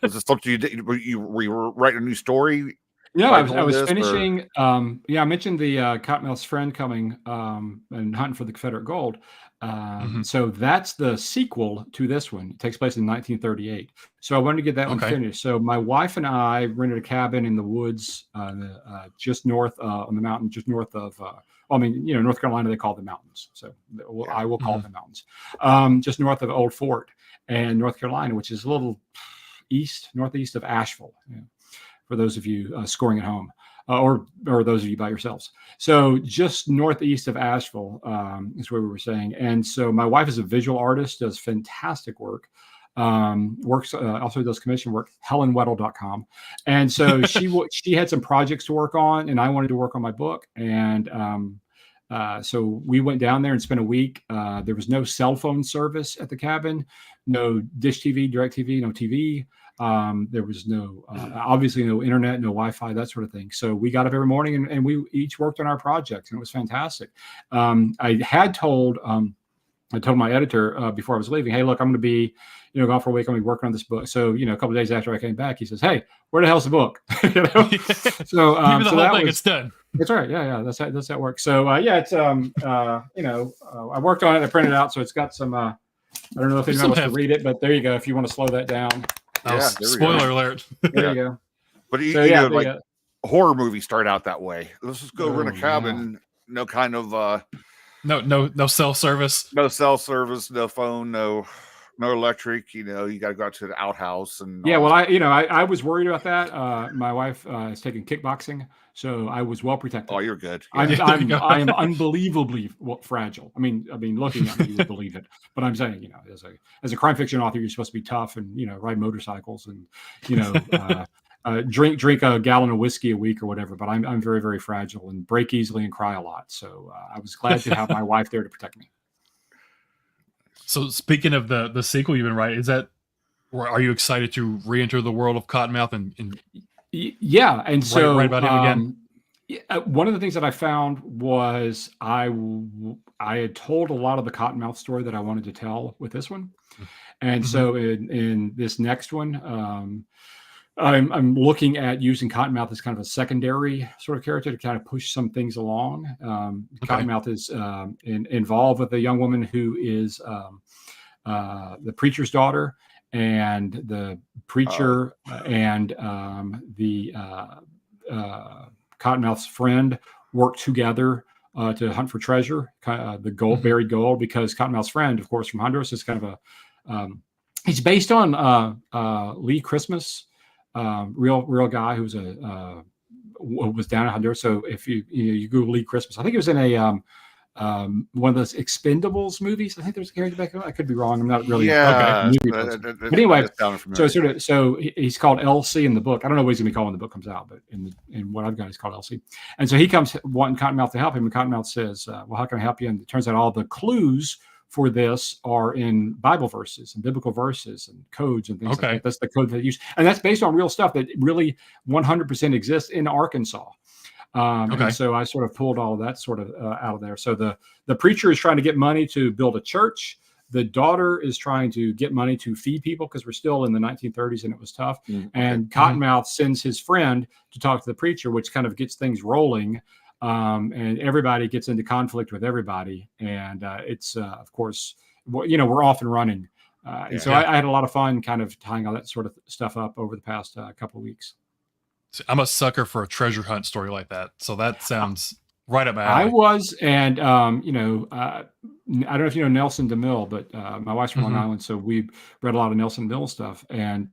was this something you did? Were you writing a new story? No, I was finishing. I mentioned the Cottonmouth's friend coming and hunting for the Confederate gold. So that's the sequel to this one. It takes place in 1938. So I wanted to get that one finished. So my wife and I rented a cabin in the woods, just north on the mountain, just north of. North Carolina, they call it the mountains. So I will call it the mountains. Just north of Old Fort and North Carolina, which is a little northeast of Asheville. For those of you scoring at home, or those of you by yourselves. So just northeast of Asheville is where we were saying. And so my wife is a visual artist, does fantastic work. works also does commission work, helenweddle.com. And so she had some projects to work on, and I wanted to work on my book. And so we went down there and spent a week. There was no cell phone service at the cabin, no dish TV, direct TV, no TV. There was no, obviously no internet, no Wi-Fi, that sort of thing. So we got up every morning and we each worked on our projects, and it was fantastic. I told my editor before I was leaving, hey, look, I'm going to be, gone for a week. I'm going to be working on this book. So, a couple of days after I came back, he says, hey, where the hell's the book? So, give me the whole thing. It's done. That's right. Yeah. That's how it works. So, it's, I worked on it. I printed it out. So it's got some, I don't know if anyone wants to read it, but there you go. If you want to slow that down. Spoiler alert. There you go. But horror movies start out that way. Let's just go rent a cabin. No kind of no cell service. No cell service, no phone, no electric. You got to go out to the outhouse and I was worried about that. My wife is taking kickboxing, so I was well protected. Oh, you're good. Yeah. I am unbelievably fragile. I mean, looking at me, you would believe it. But I'm saying, as a crime fiction author, you're supposed to be tough and ride motorcycles and drink a gallon of whiskey a week or whatever. But I'm very, very fragile and break easily and cry a lot. So I was glad to have my wife there to protect me. So speaking of the sequel you've been writing, are you excited to re-enter the world of Cottonmouth and yeah, and so write about him again? One of the things that I found was I had told a lot of the Cottonmouth story that I wanted to tell with this one, and so in this next one, I'm looking at using Cottonmouth as kind of a secondary sort of character to kind of push some things along. Cottonmouth is involved with a young woman who is the preacher's daughter, and the preacher and the Cottonmouth's friend work together to hunt for treasure, the buried gold, because Cottonmouth's friend, of course, from Honduras, is kind of he's based on Lee Christmas. Real guy who's was down in Honduras. So if you Google Lee Christmas, I think it was in a one of those Expendables movies. I think there's a character back. I could be wrong. I'm not really but anyway, so he's called LC in the book. I don't know what he's gonna be called when the book comes out, but in what I've got, he's called LC. And so he comes wanting Cottonmouth to help him, and Cottonmouth says, "Well, how can I help you?" And it turns out all the clues for this are in Bible verses and biblical verses and codes and things like that. That's the code that they use. And that's based on real stuff that really 100% exists in Arkansas. And so I sort of pulled all of that sort of out of there. So the preacher is trying to get money to build a church. The daughter is trying to get money to feed people because we're still in the 1930s and it was tough. And Cottonmouth sends his friend to talk to the preacher, which kind of gets things rolling. And everybody gets into conflict with everybody. And it's, of course, we're off and running. And so I had a lot of fun kind of tying all that sort of stuff up over the past couple of weeks. I'm a sucker for a treasure hunt story like that. So that sounds right up my alley. I was, and, I don't know if you know Nelson DeMille, but my wife's from Long Island, so we read a lot of Nelson DeMille stuff. And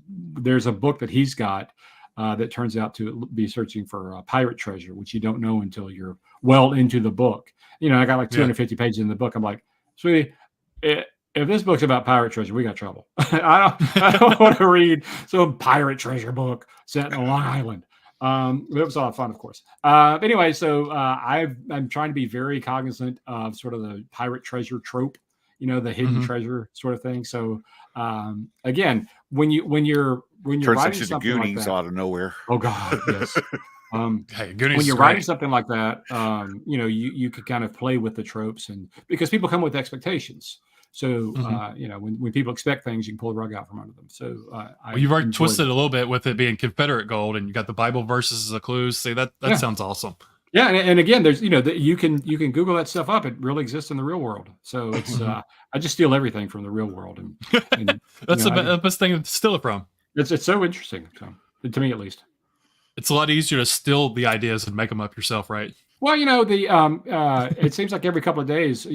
there's a book that he's got that turns out to be searching for pirate treasure, which you don't know until you're well into the book. I got like 250 pages in the book. I'm like, sweetie, if this book's about pirate treasure, we got trouble. I don't want to read some pirate treasure book set in Long Island. It was a lot of fun, of course. Anyway, so I'm trying to be very cognizant of sort of the pirate treasure trope, the hidden treasure sort of thing. So again, when you're writing something like that, out of nowhere. Oh God, yes. When you're writing something like that, you could kind of play with the tropes, and because people come with expectations. So, when people expect things, you can pull the rug out from under them. So, you've already twisted a little bit with it being Confederate gold, and you got the Bible verses as a clue. See, that sounds awesome. Yeah, and again, there's you can Google that stuff up. It really exists in the real world. So it's I just steal everything from the real world, and that's the best thing to steal it from. It's so interesting, to me at least. It's a lot easier to steal the ideas and make them up yourself, right? Well, it seems like every couple of days,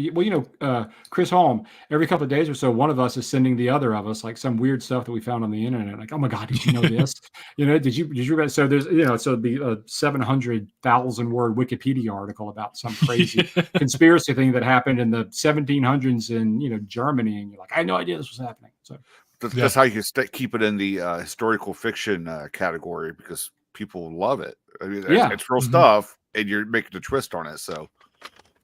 Chris Holm, every couple of days or so, one of us is sending the other of us like some weird stuff that we found on the internet. Like, oh my God, did you know this? Did you read? So there's, so it'd be a 700,000 word Wikipedia article about some crazy conspiracy thing that happened in the 1700s in, Germany. And you're like, I had no idea this was happening. So That's how you keep it in the historical fiction category, because people love it. I mean, it's real stuff, and you're making a twist on it. So,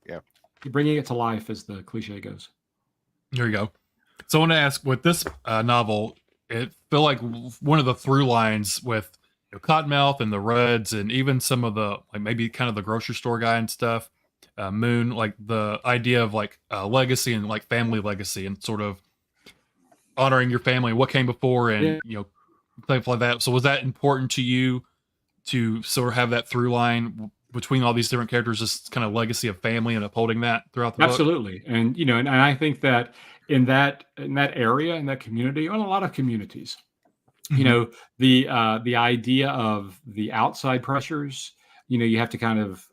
yeah, you're bringing it to life, as the cliche goes. There you go. So I want to ask, with this novel, it feel like one of the through lines with Cottonmouth and the Reds, and even some of the like maybe kind of the grocery store guy and stuff, Moon, like the idea of like legacy and like family legacy and sort of honoring your family, what came before, and things like that. So was that important to you to sort of have that through line between all these different characters, this kind of legacy of family and upholding that throughout the book? Absolutely. And and I think that in that area, in that community, and a lot of communities, the idea of the outside pressures, you have to kind of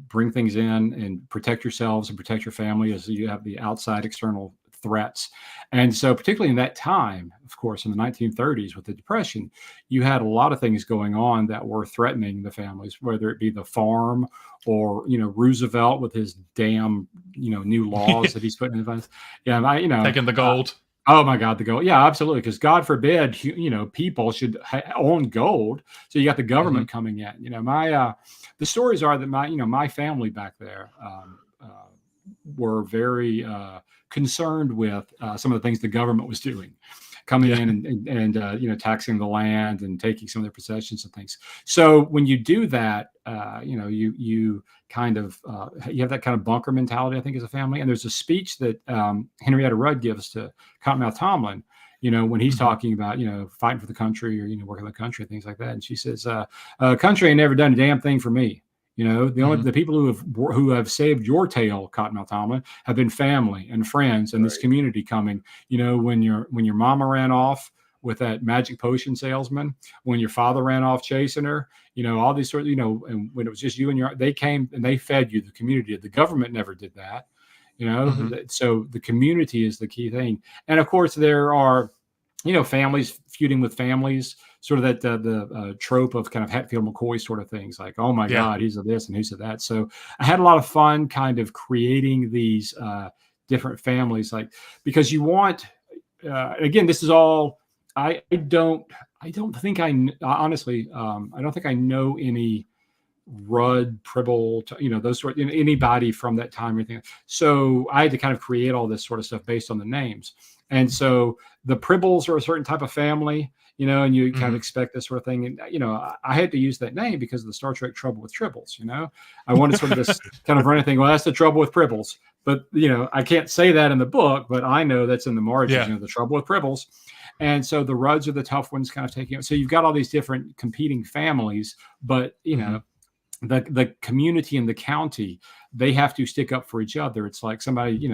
bring things in and protect yourselves and protect your family as you have the outside external threats. And so particularly in that time, of course, in the 1930s with the Depression, you had a lot of things going on that were threatening the families, whether it be the farm or Roosevelt with his damn new laws that he's putting in place. Taking the gold. Oh my God, the gold. Yeah, absolutely. Because God forbid, people should own gold. So you got the government coming in. The stories are that my family back there were very concerned with some of the things the government was doing, coming in and taxing the land and taking some of their possessions and things. So when you do that, you kind of you have that kind of bunker mentality, I think, as a family. And there's a speech that Henrietta Rudd gives to Cottonmouth Tomlin, when he's talking about fighting for the country or working for the country, things like that. And she says, "Country ain't never done a damn thing for me. The people who have saved your tail, Cottonmouth Tomlin, have been family and friends and this community coming. When your mama ran off with that magic potion salesman, when your father ran off chasing her, all these sorts, and when it was just you and they came and they fed you. The community, the government never did that. So the community is the key thing. And of course there are, families feuding with families, sort of that the trope of kind of Hatfield McCoy sort of things, like, oh my God, he's a this and he's a that. So I had a lot of fun kind of creating these different families, like, because you want, again, this is all, I don't think honestly, I don't think I know any Rudd, Pribble, those sort, anybody from that time or anything. So I had to kind of create all this sort of stuff based on the names. And so the Pribbles are a certain type of family, and you kind of expect this sort of thing. And, I had to use that name because of the Star Trek Trouble with Tribbles, I wanted sort of this kind of running thing. Well, that's the trouble with Pribbles. But, I can't say that in the book, but I know that's in the margins, the trouble with Pribbles. And so the Rudds are the tough ones kind of taking it. So you've got all these different competing families, but, the community and the county, they have to stick up for each other. It's like somebody,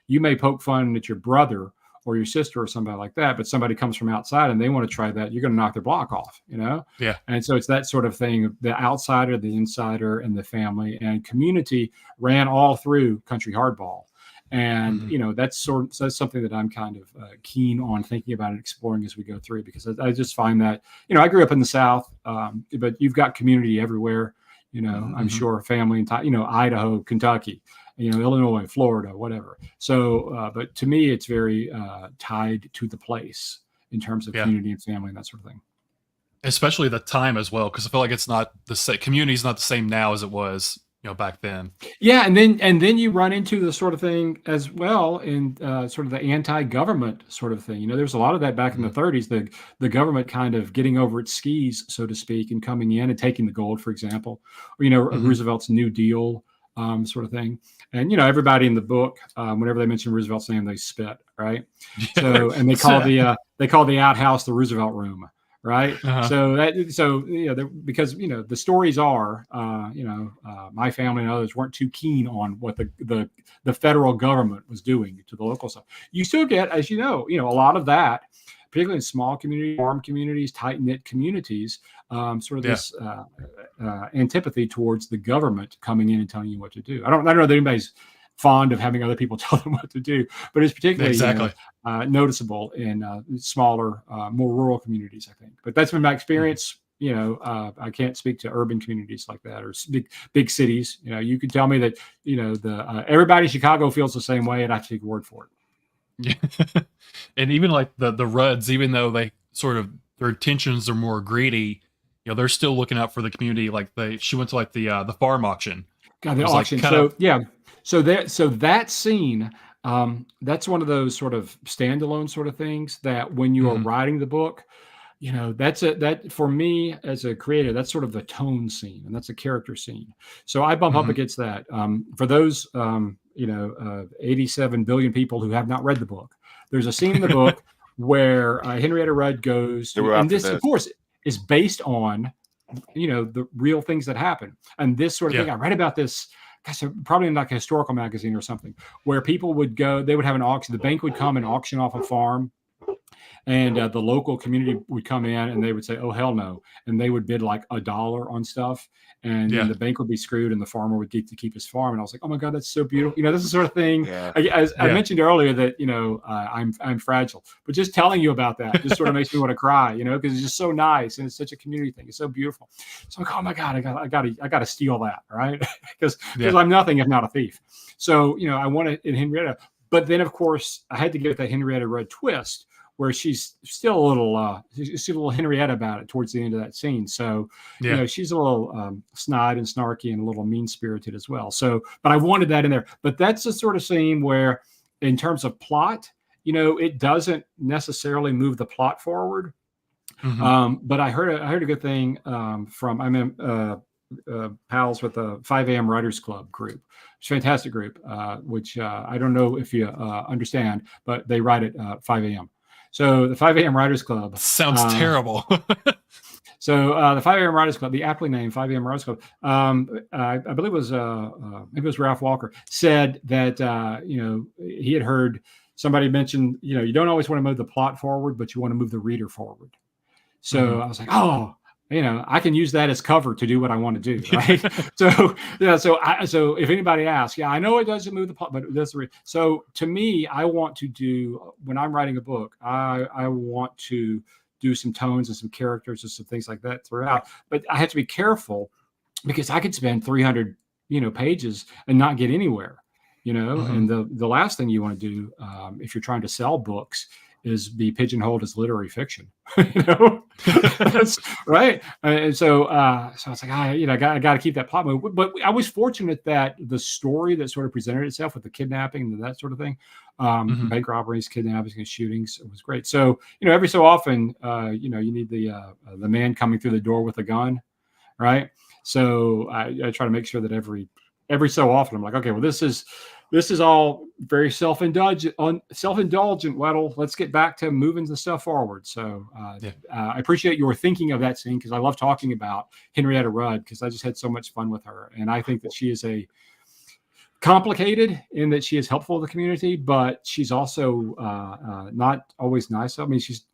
you may poke fun at your brother or your sister or somebody like that, but somebody comes from outside and they want to try that, you're going to knock their block off, Yeah. And so it's that sort of thing, the outsider, the insider, and the family and community ran all through Country Hardball. And, that's something that I'm kind of keen on thinking about and exploring as we go through, because I just find that, I grew up in the South, but you've got community everywhere. I'm sure family in, Idaho, Kentucky, Illinois, Florida, whatever. So, but to me, it's very tied to the place in terms of community and family and that sort of thing. Especially the time as well, because I feel like it's not the same. Community is not the same now as it was, back then. Yeah, and then you run into the sort of thing as well in sort of the anti-government sort of thing. There's a lot of that back in the 30s. The government kind of getting over its skis, so to speak, and coming in and taking the gold, for example, or Roosevelt's New Deal sort of thing. And everybody in the book, whenever they mention Roosevelt's name, they spit, right? So and they call the outhouse the Roosevelt Room. Right. Because, the stories are, my family and others weren't too keen on what the federal government was doing to the local stuff. You still get, as a lot of that, particularly in small communities, farm communities, tight knit communities, sort of this antipathy towards the government coming in and telling you what to do. I don't know that anybody's fond of having other people tell them what to do, but it's particularly noticeable in smaller, more rural communities, I think. But that's been my experience. I can't speak to urban communities like that or big cities. You could tell me that everybody in Chicago feels the same way, and I have to take a word for it. Yeah. And even like the Rudds, even though they sort of their intentions are more greedy, they're still looking out for the community. Like she went to like the farm auction. God, It the was like auction. kind of So yeah, so that scene, that's one of those sort of standalone sort of things that when you are mhm, writing the book, that for me as a creator, that's sort of the tone scene and that's a character scene. So I bump up mhm. against that. For those 87 billion people who have not read the book, there's a scene in the book where Henrietta Rudd goes, They were and after this, of this. course, is based on the real things that happen. And this sort of Yeah. thing, I read about this, gosh, probably in like a historical magazine or something, where people would go, they would have an auction. The bank would come and auction off a farm, and the local community would come in and they would say, "Oh hell no," and they would bid like $1 on stuff, and then Yeah. the bank would be screwed, and the farmer would get to keep his farm. And I was like, "Oh my god, that's so beautiful!" This is the sort of thing. Yeah. As I Yeah. mentioned earlier, that I'm fragile, but just telling you about that just sort of makes me want to cry, because it's just so nice and it's such a community thing. It's so beautiful. So I'm like, oh my god, I got to steal that, right? Because Yeah. I'm nothing if not a thief. So I want it in Henrietta, but then of course I had to give that Henrietta Rudd twist where she's still a little Henrietta about it towards the end of that scene. So, Yeah. she's a little snide and snarky and a little mean spirited as well. So, but I wanted that in there. But that's the sort of scene where, in terms of plot, it doesn't necessarily move the plot forward. Mhm. But I heard a good thing from I'm in pals with the 5 a.m. Writers Club group. It's a fantastic group, which I don't know if you understand, but they write at 5 a.m. So the 5 a.m. Writers Club. Sounds terrible. So the 5 a.m. Writers Club, the aptly named 5 a.m. Writers Club, I believe it was maybe it was Ralph Walker, said that he had heard somebody mention, you don't always want to move the plot forward, but you want to move the reader forward. So Mhm. I was like, oh, I can use that as cover to do what I want to do, right? So if anybody asks, I know it doesn't move the plot, but that's so to me, I want to do when I'm writing a book, I want to do some tones and some characters and some things like that throughout. But I have to be careful because I could spend 300 pages and not get anywhere. And the last thing you want to do if you're trying to sell books is be pigeonholed as literary fiction. That's right. And so I was like, I got to keep that plot moving. But I was fortunate that the story that sort of presented itself with the kidnapping and that sort of thing, Mhm. bank robberies, kidnappings, and shootings, it was great. So every so often, you need the man coming through the door with a gun, right? So I try to make sure that every so often I'm like, okay, well, this is all very self-indulgent, Weddle. Let's get back to moving the stuff forward. So I appreciate your thinking of that scene because I love talking about Henrietta Rudd because I just had so much fun with her. And I think that she is a complicated in that she is helpful to the community, but she's also not always nice. I mean, she's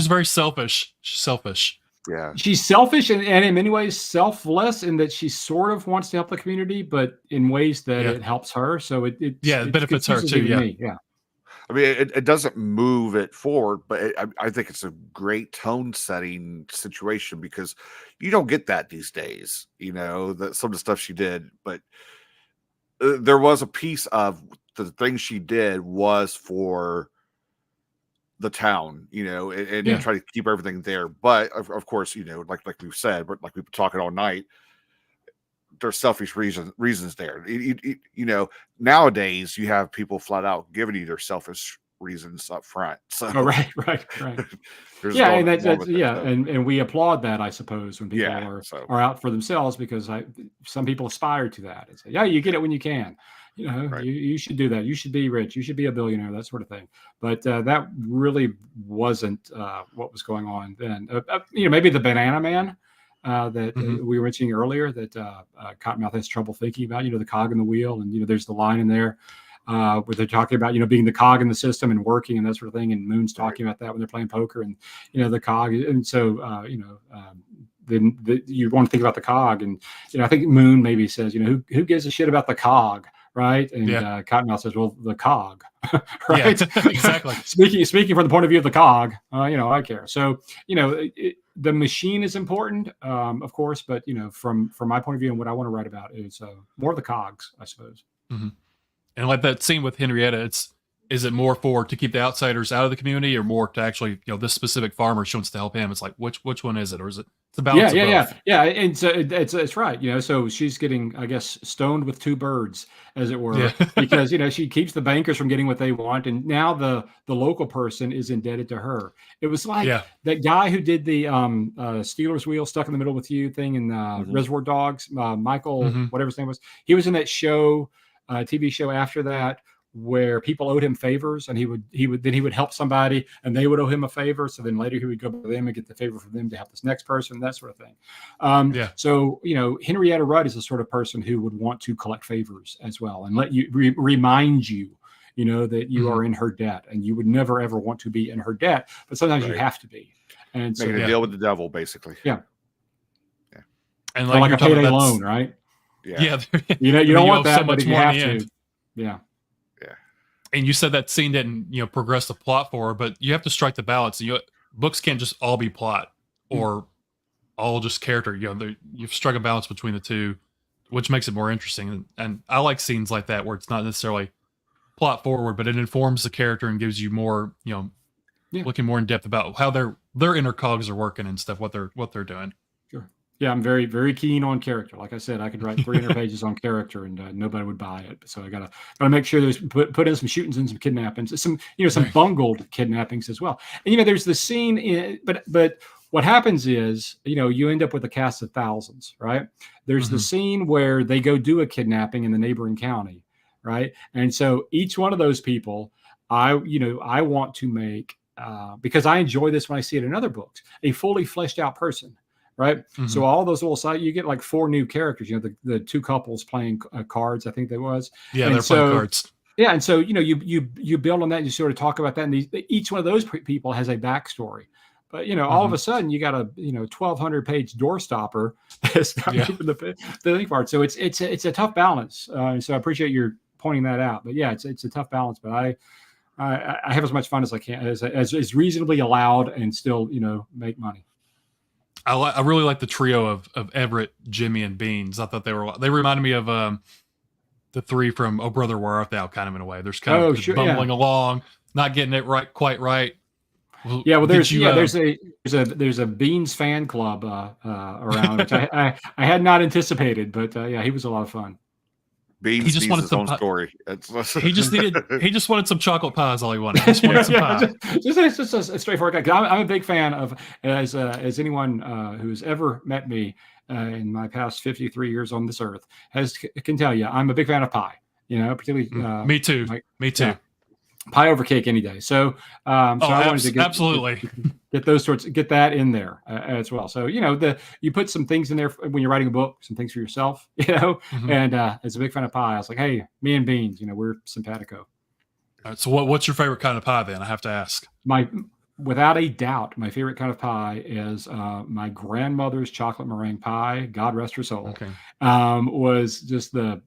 very selfish. She's selfish. Yeah. She's selfish and in many ways selfless in that she sort of wants to help the community, but in ways that it helps her. So it benefits her too. Yeah. I mean, it doesn't move it forward, but I think it's a great tone setting situation because you don't get that these days, that some of the stuff she did, but there was a piece of the things she did was for the town, and try to keep everything there. But of course, like we've said, but like we've been talking all night, there's selfish reasons there. Nowadays you have people flat out giving you their selfish reasons up front. So right. Yeah, and that's and we applaud that, I suppose, when people are out for themselves because some people aspire to that and say, yeah, you get it when you can. You should do that. You should be rich. You should be a billionaire, that sort of thing. But that really wasn't what was going on then. Maybe the Banana Man that we were mentioning earlier that Cottonmouth has trouble thinking about, the cog in the wheel. And, there's the line in there where they're talking about, being the cog in the system and working and that sort of thing. And Moon's talking about that when they're playing poker and, the cog. And so, then you want to think about the cog. And, I think Moon maybe says, who gives a shit about the cog? Right. And Cottonmouth says, well, the cog. Right. Yeah, exactly. Speaking from the point of view of the cog, I care. So, the machine is important, of course, but, from my point of view and what I want to write about is more of the cogs, I suppose. Mm-hmm. And like that scene with Henrietta, is it more for to keep the outsiders out of the community, or more to actually, this specific farmer she wants to help him? It's like which one is it, or is it? It's a balance. Yeah. And so it's right. So she's getting, I guess, stoned with two birds, as it were, because she keeps the bankers from getting what they want, and now the local person is indebted to her. It was like that guy who did the Steelers wheel stuck in the middle with you thing in Reservoir Dogs, Michael, whatever his name was. He was in that show, TV show after that, where people owed him favors, and he would help somebody and they would owe him a favor. So then later he would go to them and get the favor from them to help this next person, that sort of thing. So, Henrietta Rudd is the sort of person who would want to collect favors as well and let you remind you, that you are in her debt, and you would never, ever want to be in her debt, but sometimes you have to be. And so making a deal with the devil, basically. Yeah. And like a payday loan, right? Yeah. You don't want that, but you have to. Yeah. And you said that scene didn't, progress the plot forward, but you have to strike the balance. Books can't just all be plot or all just character. You've struck a balance between the two, which makes it more interesting. And I like scenes like that where it's not necessarily plot forward, but it informs the character and gives you more, looking more in depth about how their inner cogs are working and stuff, what they're doing. Sure. Yeah, I'm very, very keen on character. Like I said, I could write 300 pages on character, and nobody would buy it. So I gotta make sure there's put in some shootings and some kidnappings, some bungled kidnappings as well. And there's the scene, but what happens is you end up with a cast of thousands, right? There's the scene where they go do a kidnapping in the neighboring county, right? And so each one of those people, I want to make because I enjoy this when I see it in other books, a fully fleshed out person. Right. So all those little sides, you get like 4 new characters, the 2 couples playing cards, I think they was. Yeah, and they're playing cards. Yeah. And so, you build on that and you sort of talk about that. And each one of those people has a backstory. But, all of a sudden you got a, 1,200 page door stopper that's not keeping the thing part. So it's a tough balance. So I appreciate your pointing that out. But yeah, it's a tough balance. But I have as much fun as I can, as reasonably allowed, and still, make money. I really like the trio of Everett, Jimmy, and Beans. I thought they reminded me of the 3 from Oh Brother Where Art Thou, kind of, in a way. There's kind of bumbling along, not getting it quite right. Well, there's a Beans fan club around, which I had not anticipated, but he was a lot of fun. Beans he just wanted his own story. He just wanted some chocolate pies. All he wanted. He just wanted some pie. Just a straightforward guy. I'm a big fan of, as anyone who's ever met me in my past 53 years on this earth can tell you, I'm a big fan of pie. Particularly. Me too. Me too. Yeah. Pie over cake any day. So, I wanted to absolutely get that in there as well. So, you put some things in there when you're writing a book, some things for yourself, and as a big fan of pie, I was like, hey, me and Beans, we're simpatico. All right, so what's your favorite kind of pie then? I have to ask. Without a doubt, my favorite kind of pie is my grandmother's chocolate meringue pie. God rest her soul. Okay. Was just the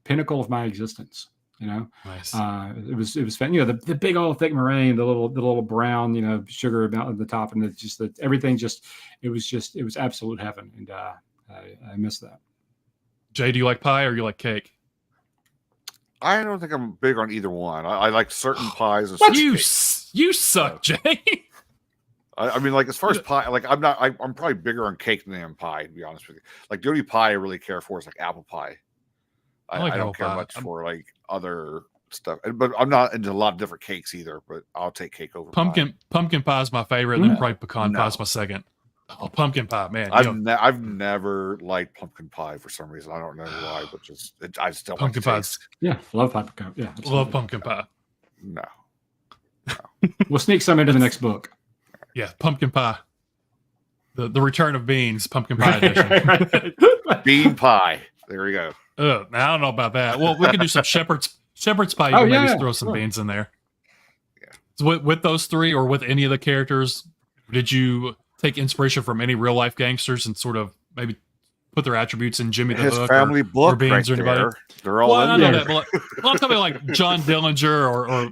pinnacle of my existence. Nice. It was fun. The big old thick meringue, the little brown, sugar at the top, and everything it was absolute heaven, and I miss that. Jay, do you like pie or you like cake? I don't think I'm big on either one. I like certain pies. What? You suck, Jay. I mean, like, as far as pie, like, I'm probably bigger on cake than I am pie, to be honest with you. Like, the only pie I really care for is like apple pie. I don't care much for like other stuff, but I'm not into a lot of different cakes either. But I'll take cake over pumpkin pie is my favorite, and then probably pecan pie is my second. Oh, pumpkin pie, man! I've never liked pumpkin pie for some reason. I don't know why, but I just don't pumpkin like pie. Yeah, love pumpkin. Yeah, absolutely. Love pumpkin pie. No. We'll sneak some into the next book. Yeah, pumpkin pie. The Return of Beans, pumpkin pie edition. Bean pie. There we go. I don't know about that. Well, we can do some shepherd's pie. You can maybe throw some beans in there. Yeah. So with those 3 or with any of the characters, did you take inspiration from any real life gangsters and sort of maybe put their attributes in Jimmy the His Hook family book or Beans right or anybody? there. They're all in I there. know that, but I'm talking like John Dillinger or Al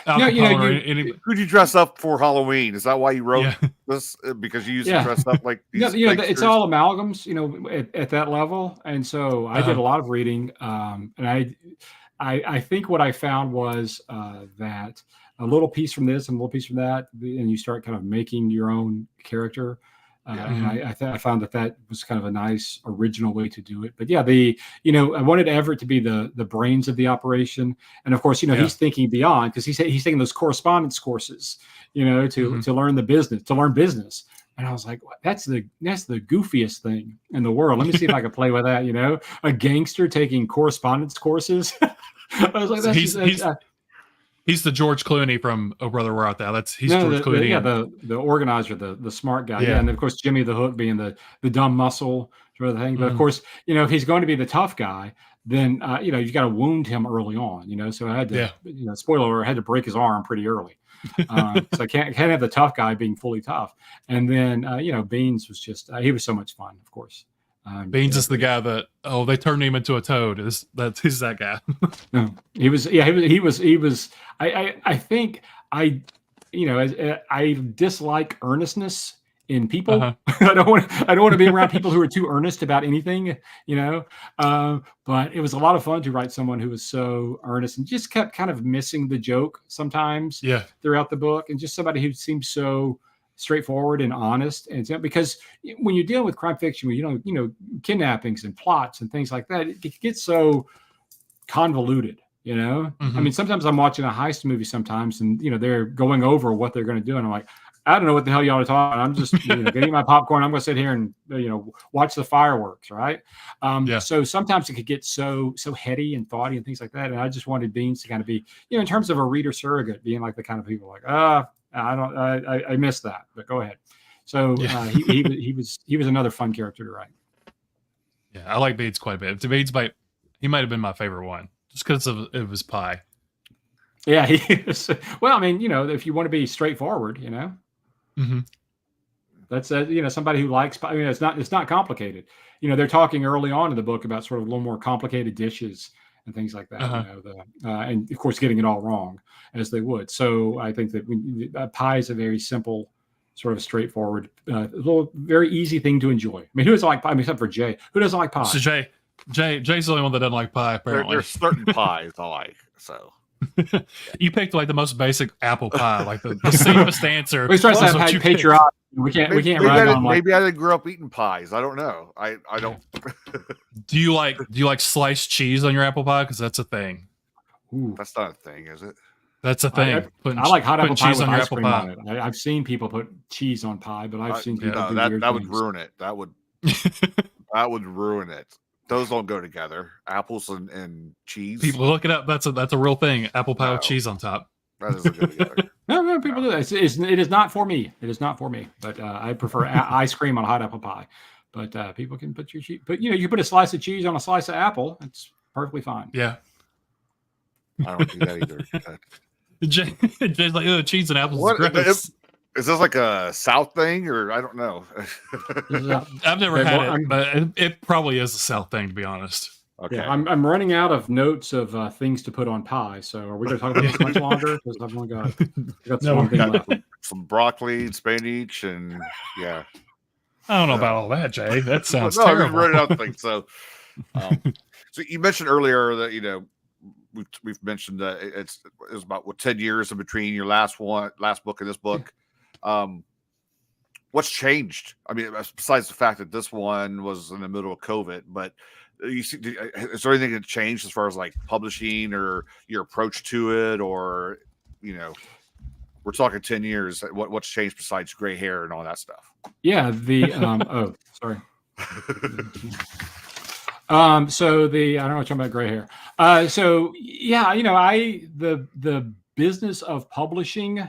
Capone or any. Who'd you dress up for Halloween? Is that why you wrote this? Because you used to dress up like these it's all amalgams, at that level. And so I did a lot of reading, and I think what I found was that a little piece from this and a little piece from that, and you start kind of making your own character. And I found that was kind of a nice original way to do it. But yeah, I wanted Everett to be the brains of the operation, and of course, he's thinking beyond, because he's taking those correspondence courses, to learn business. And I was like, that's the goofiest thing in the world. Let me see if I can play with that. A gangster taking correspondence courses. I was like, he's the George Clooney from Oh Brother Where Art Thou. He's George Clooney. The organizer, the smart guy. Yeah. And of course Jimmy the Hook being the dumb muscle sort of thing. But of course, if he's going to be the tough guy, then you've got to wound him early on. So I had to, spoiler alert, I had to break his arm pretty early. So I can't have the tough guy being fully tough. And then Beans was just he was so much fun, of course. Beans is the guy that they turned him into a toad. He's that guy. No, he was. I think I dislike earnestness in people. I don't want to be around people who are too earnest about anything. But it was a lot of fun to write someone who was so earnest and just kept kind of missing the joke sometimes. Yeah. Throughout the book, and just somebody who seemed so straightforward and honest. And because when you're dealing with crime fiction, when kidnappings and plots and things like that, it gets so convoluted. I mean, sometimes I'm watching a heist movie sometimes, and they're going over what they're going to do, and I'm like, I don't know what the hell y'all are talking about. I'm just getting my popcorn. I'm going to sit here and watch the fireworks, right? So sometimes it could get so heady and thoughty and things like that. And I just wanted Beans to kind of be, in terms of a reader surrogate, being like the kind of people like, I missed that, but go ahead. So he was another fun character to write. Yeah, I like Beans quite a bit. Beans he might have been my favorite one just because of his pie. Yeah, he is. Well, I mean, if you want to be straightforward, that's somebody who likes pie. I mean, it's not complicated. They're talking early on in the book about sort of a little more complicated dishes and things like that. And of course, getting it all wrong as they would. So I think that pie is a very simple, sort of straightforward, little very easy thing to enjoy. I mean, who doesn't like pie? I mean, except for Jay. Who doesn't like pie? So Jay's the only one that doesn't like pie. Apparently, there's certain pies I like. So you picked like the most basic apple pie, like the safest answer. We start to have patriotic. We can't rag on. Maybe I didn't grow up eating pies. I don't know. I don't. Do you like sliced cheese on your apple pie? Because that's a thing. Ooh. That's not a thing, is it? That's a thing. I like hot apple pie cheese with on your ice apple cream pie. on it. I've seen people put cheese on pie, but I've seen people do weird that would things. ruin it. That would ruin it. Those don't go together. Apples and cheese. People look it up. That's a real thing. Apple pie with cheese on top. That doesn't go together. No, people do that. It is not for me. It is not for me. But I prefer ice cream on hot apple pie. But people can put your cheese. But you put a slice of cheese on a slice of apple. It's perfectly fine. Yeah. I don't do that either. Jay's like, cheese and apples is gross. Is this like a South thing, or I don't know? I've never had it, but it probably is a South thing, to be honest. Okay. Yeah, I'm running out of notes of things to put on pie. So are we going to talk about this much longer? Because I've only got one thing left. Some broccoli, spinach, and yeah. I don't know about all that, Jay. That sounds no, terrible. I'm running out of things. So, so you mentioned earlier that we've mentioned that it was about 10 years in between your last book and this book. What's changed? I mean, besides the fact that this one was in the middle of COVID, but is there anything that changed as far as like publishing or your approach to it, or we're talking 10 years? What's changed besides gray hair and all that stuff? Yeah. Oh, sorry. So I don't know what you're talking about gray hair. So yeah, the business of publishing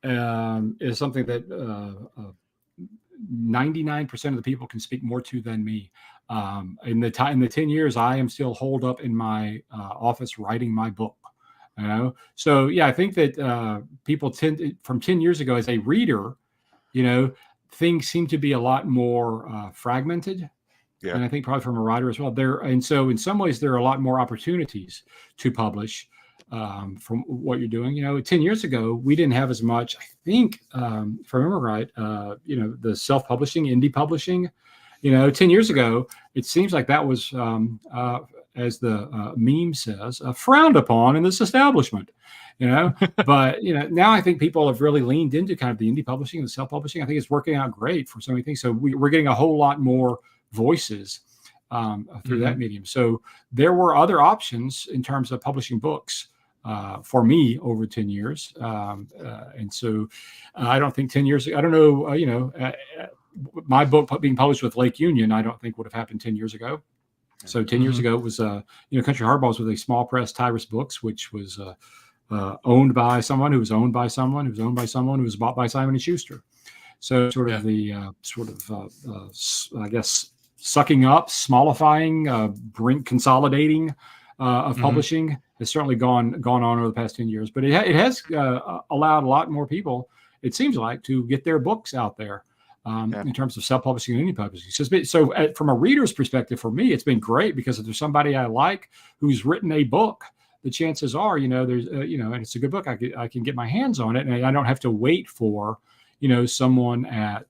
is something that 99% of the people can speak more to than me. In the 10 years, I am still holed up in my office writing my book. So yeah, I think that people from 10 years ago as a reader, things seem to be a lot more fragmented. Yeah. And I think probably from a writer as well. And so in some ways, there are a lot more opportunities to publish from what you're doing. 10 years ago, we didn't have as much, I think, if I remember right, the self-publishing, indie publishing. 10 years ago, it seems like that was as the meme says, frowned upon in this establishment. But now I think people have really leaned into kind of the indie publishing and the self-publishing. I think it's working out great for so many things. So we're getting a whole lot more voices through that medium. So there were other options in terms of publishing books for me over 10 years. And so I don't think 10 years, I don't know, my book being published with Lake Union, I don't think would have happened 10 years ago. So 10 years ago, it was, Country Hardball was with a small press, Tyrus Books, which was owned by someone who was owned by someone who was owned by someone who was bought by Simon & Schuster. So sort of the I guess, sucking up, smallifying, consolidating of publishing has certainly gone on over the past 10 years. But it has allowed a lot more people, it seems like, to get their books out there in terms of self-publishing and indie publishing. So from a reader's perspective, for me, it's been great because if there's somebody I like who's written a book, the chances are, there's, and it's a good book, I can get my hands on it, and I don't have to wait for, someone at,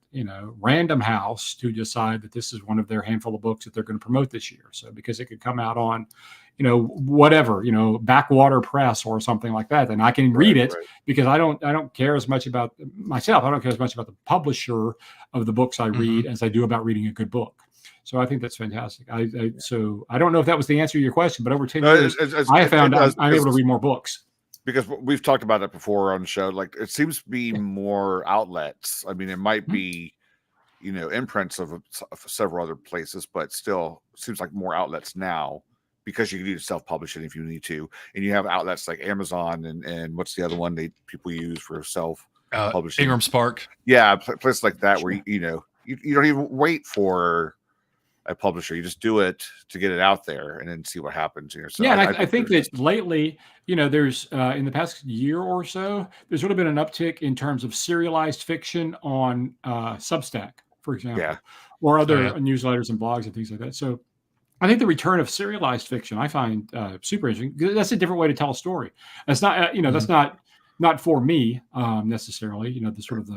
Random House to decide that this is one of their handful of books that they're going to promote this year. So because it could come out on, whatever, Backwater Press or something like that, then I can read it because I don't care as much about myself. I don't care as much about the publisher of the books I read as I do about reading a good book. So I think that's fantastic. So I don't know if that was the answer to your question, but over 10 years, I have found I'm able to read more books. Because we've talked about that before on the show. Like, it seems to be more outlets. I mean, it might be, imprints of several other places, but still seems like more outlets now because you can do self-publishing if you need to. And you have outlets like Amazon and what's the other one people use for self-publishing? Ingram Spark. Yeah, places like that where, you don't even wait for a publisher. You just do it to get it out there and then see what happens. So I think that lately, there's in the past year or so, there's really been an uptick in terms of serialized fiction on Substack, for example, or other newsletters and blogs and things like that. So I think the return of serialized fiction I find super interesting. That's a different way to tell a story. That's not, that's not for me necessarily. The sort of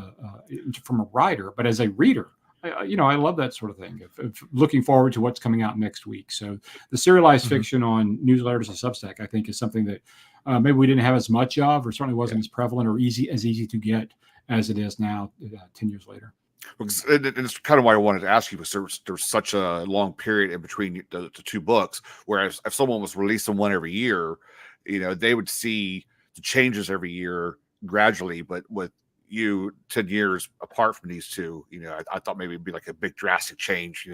from a writer, but as a reader. I love that sort of thing of looking forward to what's coming out next week. So the serialized fiction on newsletters and Substack, I think, is something that maybe we didn't have as much of, or certainly wasn't as prevalent or easy to get as it is now 10 years later. It's kind of why I wanted to ask you, because there's such a long period in between the two books, whereas if someone was releasing one every year, they would see the changes every year gradually, but with you 10 years apart from these two, I thought maybe it'd be like a big drastic change,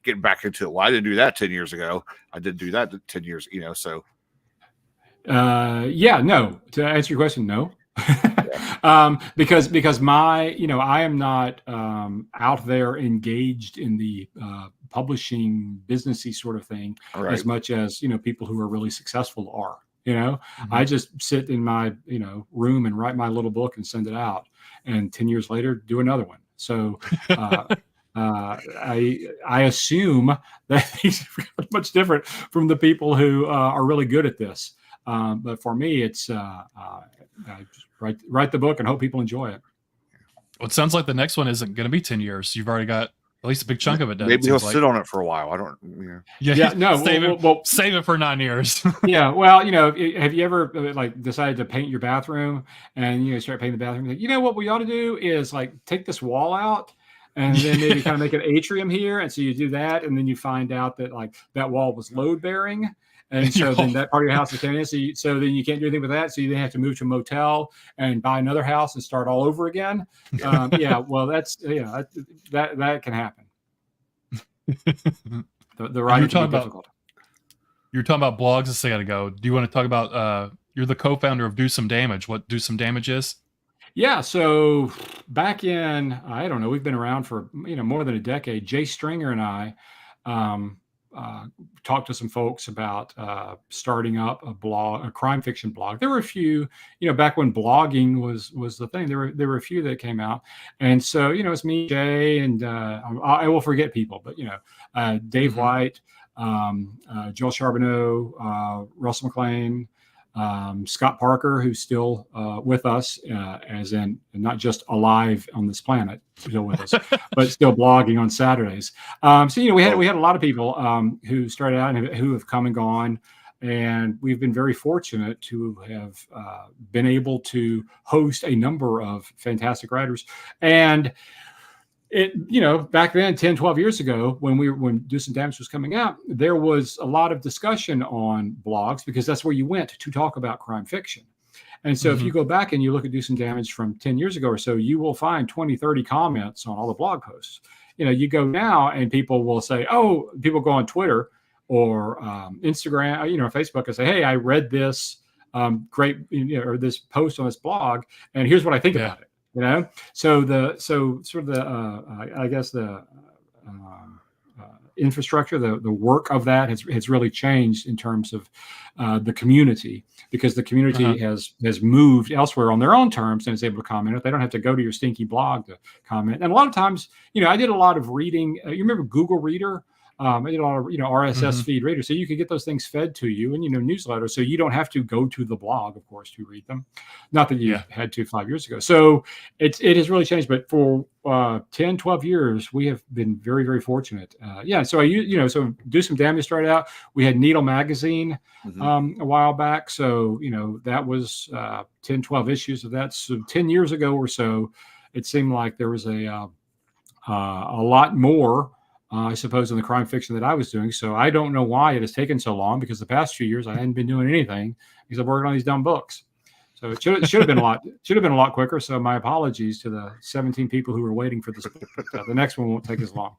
getting back into it. Well, I didn't do that 10 years ago. I didn't do that 10 years, so. No, to answer your question, no. Because my, I am not out there engaged in the publishing businessy sort of thing as much as, people who are really successful are. I just sit in my, room and write my little book and send it out. And 10 years later, do another one. So I assume that these are much different from the people who are really good at this. But for me, it's I just write the book and hope people enjoy it. Well, it sounds like the next one isn't going to be 10 years. You've already got at least a big chunk of it done. Maybe he'll sit on it for a while. I don't. Save it for 9 years. Yeah. Well, have you ever decided to paint your bathroom and start painting the bathroom? Like, what we ought to do is take this wall out and then maybe kind of make an atrium here. And so you do that, and then you find out that that wall was load bearing. And so then that part of your house is coming in. So then you can't do anything with that. So you then have to move to a motel and buy another house and start all over again. Well, that's that can happen. The writing can be difficult. You're talking about blogs a second ago. Do you want to talk about? You're the co-founder of Do Some Damage. What Do Some Damage is? Yeah. So back in, I don't know, we've been around for more than a decade. Jay Stringer and I. Talked to some folks about starting up a crime fiction blog. There were a few, back when blogging was the thing. There were a few that came out, and so it's me, Jay, and I will forget people, but Dave White, Joel Charbonneau, Russell McLean, Scott Parker, who's still with us, as in not just alive on this planet, still with us, but still blogging on Saturdays. So we had a lot of people who started out and who have come and gone, and we've been very fortunate to have been able to host a number of fantastic writers. And back then, 10, 12 years ago, when Do Some Damage was coming out, there was a lot of discussion on blogs because that's where you went to talk about crime fiction. And so if you go back and you look at Do Some Damage from 10 years ago or so, you will find 20, 30 comments on all the blog posts. You go now and people will say, people go on Twitter or Instagram, or Facebook and say, hey, I read this great, or this post on this blog, and here's what I think about it. So I guess the infrastructure, the work of that has really changed in terms of the community, because the community has moved elsewhere on their own terms and is able to comment. They don't have to go to your stinky blog to comment. And a lot of times, I did a lot of reading. You remember Google Reader? I did a lot of RSS feed readers, so you could get those things fed to you and newsletters, so you don't have to go to the blog, of course, to read them. Not that you had to 5 years ago. So it has really changed. But for 10, 12 years, we have been very, very fortunate. So so Do Some Damage started out. We had Needle Magazine a while back, so that was 10, 12 issues of that. So 10 years ago or so, it seemed like there was a lot more. I suppose in the crime fiction that I was doing. So I don't know why it has taken so long, because the past few years I hadn't been doing anything because I'm working on these dumb books. So it should have been a lot quicker. So my apologies to the 17 people who were waiting for this book. The next one won't take as long.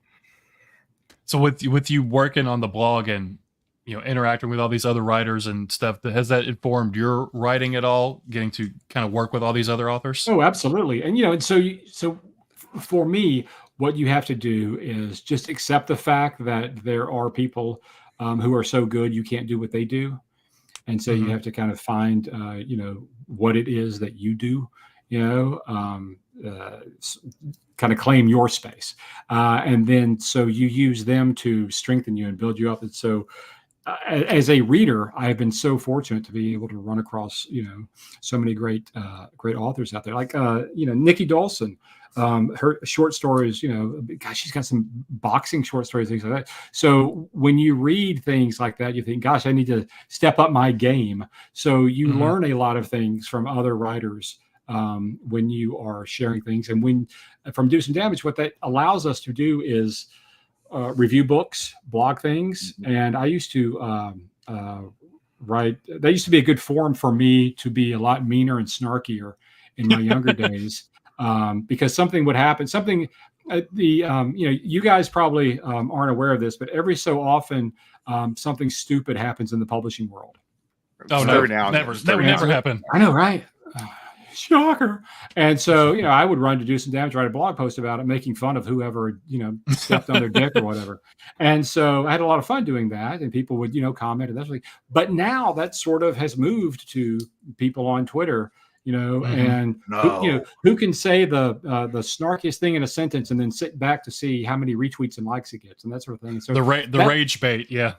So with you working on the blog and interacting with all these other writers and stuff, has that informed your writing at all? Getting to kind of work with all these other authors? Oh, absolutely. And so for me, what you have to do is just accept the fact that there are people who are so good you can't do what they do. And so you have to kind of find, what it is that you do, kind of claim your space. And then so you use them to strengthen you and build you up. And so as a reader, I have been so fortunate to be able to run across, so many great authors out there, like, Nikki Dolson. Her short stories, she's got some boxing short stories, things like that. So when you read things like that, you think, gosh, I need to step up my game. So you learn a lot of things from other writers when you are sharing things. And from Do Some Damage, what that allows us to do is review books, blog things. And I used to write. That used to be a good forum for me to be a lot meaner and snarkier in my younger days. Because something would happen, you guys probably aren't aware of this, but every so often something stupid happens in the publishing world. Oh, no, never happen. I know, right? Shocker. And so, I would run to Do Some Damage, write a blog post about it, making fun of whoever, stepped on their dick or whatever. And so I had a lot of fun doing that, and people would, comment and that's like, but now that sort of has moved to people on Twitter, and who can say the snarkiest thing in a sentence and then sit back to see how many retweets and likes it gets and that sort of thing. So the rage bait, yeah.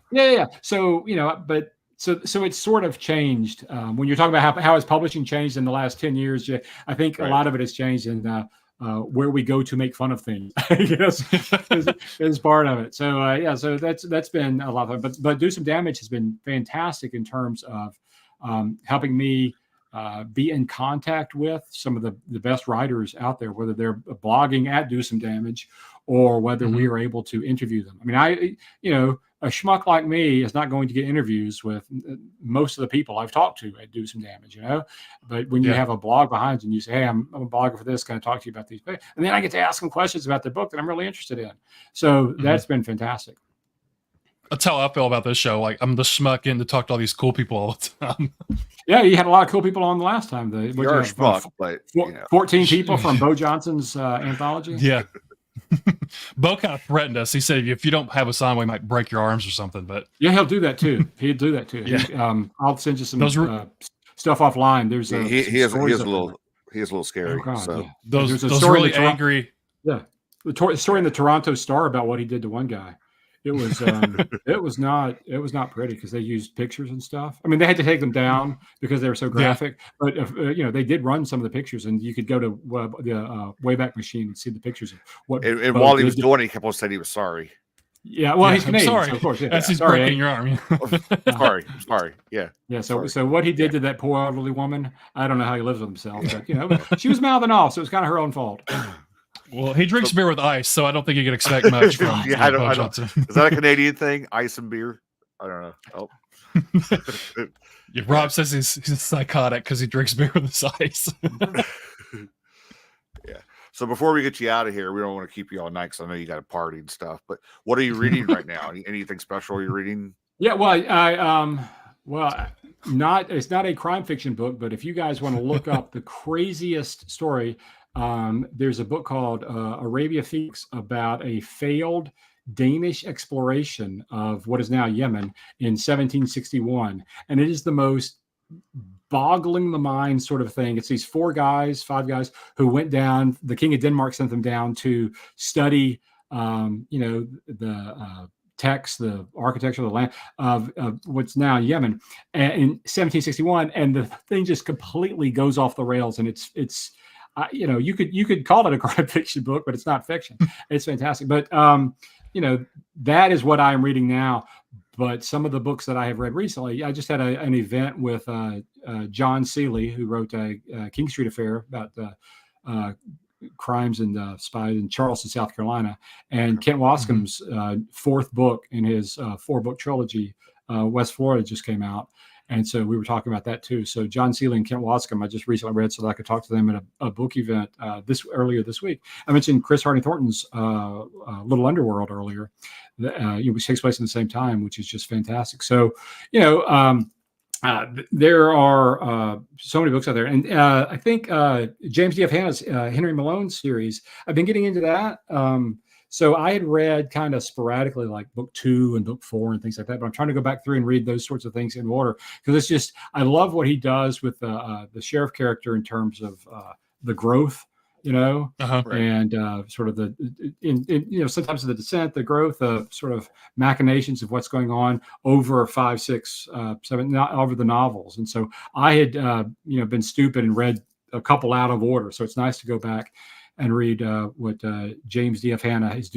So but so it's sort of changed when you're talking about how has publishing changed in the last 10 years. I think a lot of it has changed in where we go to make fun of things. is part of it. So so that's been a lot of fun. But Do Some Damage has been fantastic in terms of helping me be in contact with some of the best writers out there, whether they're blogging at Do Some Damage or whether we are able to interview them. I mean, a schmuck like me is not going to get interviews with most of the people I've talked to at Do Some Damage, but when you have a blog behind you and you say, hey, I'm a blogger for this, can I talk to you about these? And then I get to ask them questions about the book that I'm really interested in. So that's been fantastic. That's how I feel about this show. Like, I'm the schmuck in to talk to all these cool people all the time. Yeah, you had a lot of cool people on the last time. You're a schmuck, but 14 people from Bo Johnson's anthology. Yeah. Bo kind of threatened us. He said, if you don't have a sign, we might break your arms or something. But yeah, he'll do that too. He'd do that too. Yeah. I'll send you some stuff offline. There's he is a little scary. Oh, God, so yeah. those really angry. Yeah, the story in the Toronto Star about what he did to one guy it was not pretty because they used pictures and stuff. I mean, they had to take them down because they were so graphic. But they did run some of the pictures, and you could go to the Wayback Machine and see the pictures of what. And while he was doing it, he kept on saying he was sorry. Yeah, well, he's I'm Canadian, sorry. so of course. Yeah. That's his Sorry, breaking your arm. Sorry. Yeah. Yeah. So what he did to that poor elderly woman, I don't know how he lives with himself, but she was mouthing off, so it was kind of her own fault. Well, he drinks beer with ice, so I don't think you can expect much from I don't. Johnson. Is that a Canadian thing? Ice and beer? I don't know. Oh. Yeah, Rob says he's psychotic because he drinks beer with his ice. Yeah. So before we get you out of here, we don't want to keep you all night because I know you got a party and stuff. But what are you reading right now? Anything special you're reading? Yeah. Well, it's not a crime fiction book, but if you guys want to look up the craziest story, there's a book called Arabia Felix about a failed Danish exploration of what is now Yemen in 1761, and it is the most boggling the mind sort of thing. It's these 5 guys who went down. The King of Denmark sent them down to study, the text, the architecture of the land of what's now Yemen in 1761, and the thing just completely goes off the rails. And it's you could call it a crime fiction book, but it's not fiction. It's fantastic. But that is what I'm reading now. But some of the books that I have read recently, I just had an event with John Seeley, who wrote King Street Affair about crimes and spies in Charleston, South Carolina, and Kent Wascom's 4th book in his 4-book trilogy, West Florida, just came out. And so we were talking about that too. So John Seeley and Kent Wascom, I just recently read so that I could talk to them at a book event earlier this week. I mentioned Chris Harding Thornton's Little Underworld earlier, which takes place in the same time, which is just fantastic. So, there are so many books out there. And I think James D.F. Hanna's Henry Malone series, I've been getting into that. So I had read kind of sporadically like book 2 and book 4 and things like that, but I'm trying to go back through and read those sorts of things in order because it's just, I love what he does with the sheriff character in terms of the growth, and sort of sometimes the descent, the growth of sort of machinations of what's going on over 5, 6, 7, not over the novels. And so I had, been stupid and read a couple out of order. So it's nice to go back and read what James D.F. Hanna has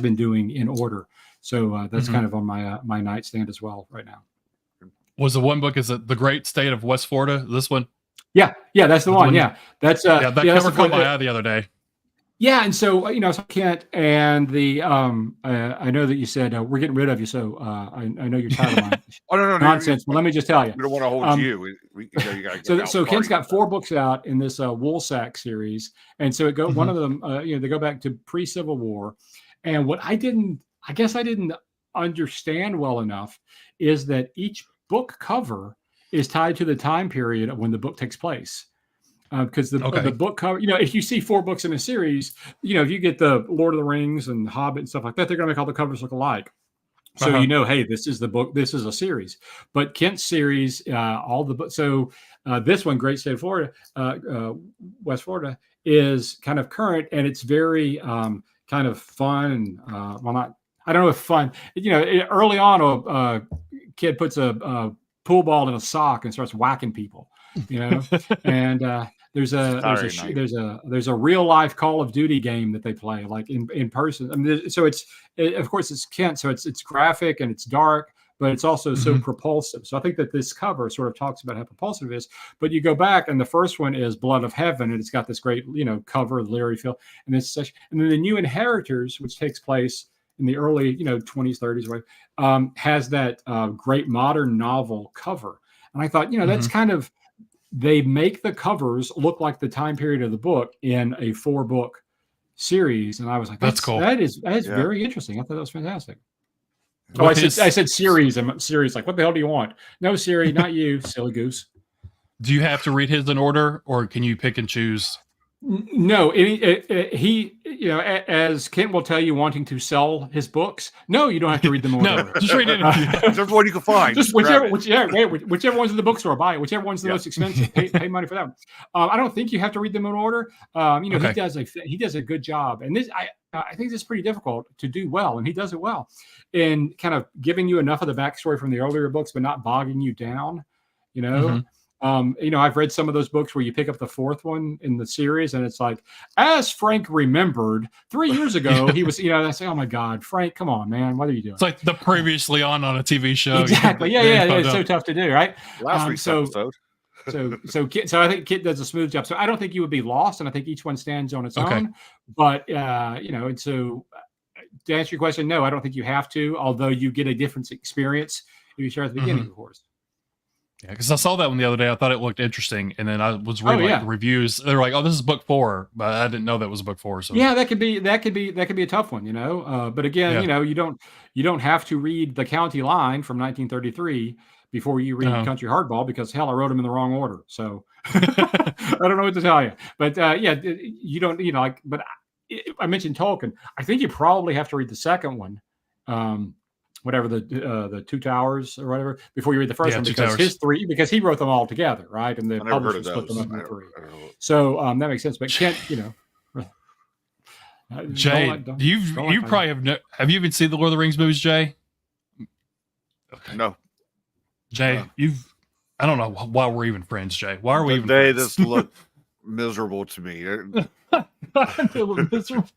been doing in order. So that's kind of on my nightstand as well right now. Was the one book, is it The Great State of West Florida? This one? Yeah, that's the one. Yeah, that's that cover caught my eye the other day. Yeah, and so so Kent and the I know that you said we're getting rid of you, so I know you're tired of mine. Oh no, nonsense. But let me just tell you, we don't want to hold you. You gotta so Kent's got 4 books out in this Woolsack series, and so one of them, they go back to pre-Civil War, and what I guess I didn't understand well enough is that each book cover is tied to the time period of when the book takes place. Because the book cover, if you see 4 books in a series, if you get the Lord of the Rings and Hobbit and stuff like that, they're going to make all the covers look alike. So hey, this is the book. This is a series. But Kent's series, all the books. So this one, Great State of Florida, West Florida, is kind of current, and it's very kind of fun. And I don't know if fun. Early on, a kid puts a pool ball in a sock and starts whacking people. And there's a real life Call of Duty game that they play like in person. I mean, so of course it's Kent, so it's graphic and it's dark, but it's also so propulsive. So I think that this cover sort of talks about how propulsive it is. But you go back, and the first one is Blood of Heaven, and it's got this great cover, Larry Phil, and then the New Inheritors, which takes place in the early 20s, 30s, right, has that great modern novel cover. And I thought, that's kind of, they make the covers look like the time period of the book in a 4-book series. And I was like, that's cool. That is very interesting. I thought that was fantastic. Oh, I said series. I'm series. Like, what the hell do you want? No, Siri, not you, silly goose. Do you have to read his in order, or can you pick and choose? No, he, as Kent will tell you, wanting to sell his books. No, you don't have to read them all. No, just read it. There's one you can find. Just whichever one's in the bookstore, buy it. Whichever one's the most expensive, pay money for them. I don't think you have to read them in order. Okay. He does a good job, and I think this is pretty difficult to do well, and he does it well, in kind of giving you enough of the backstory from the earlier books, but not bogging you down. I've read some of those books where you pick up the fourth one in the series and it's like, as Frank remembered 3 years ago, he was, I say, oh my God, Frank, come on, man. What are you doing? It's like the previously on a TV show. Exactly. Yeah. It's so tough to do. Right. Last week's episode. So I think Kit does a smooth job. So I don't think you would be lost. And I think each one stands on its own, but and so to answer your question, no, I don't think you have to, although you get a different experience if you start at the beginning, of course. Yeah, because I saw that one the other day. I thought it looked interesting, and then I was reading the reviews. They were like, "Oh, this is book 4," but I didn't know that was book 4. So yeah, that could be a tough one, But again, you don't have to read The County Line from 1933 before you read Country Hardball, because hell, I wrote them in the wrong order. So I don't know what to tell you. But you don't, But I mentioned Tolkien. I think you probably have to read the second one. Whatever the Two Towers or whatever, before you read the first one, because he wrote them all together, right? And the publisher split them up into 3. So that makes sense. But Kent, Jay, you probably have you even seen the Lord of the Rings movies, Jay? Okay. No, Jay, I don't know why we're even friends, Jay. Why are we even friends? This look miserable to me. They look miserable.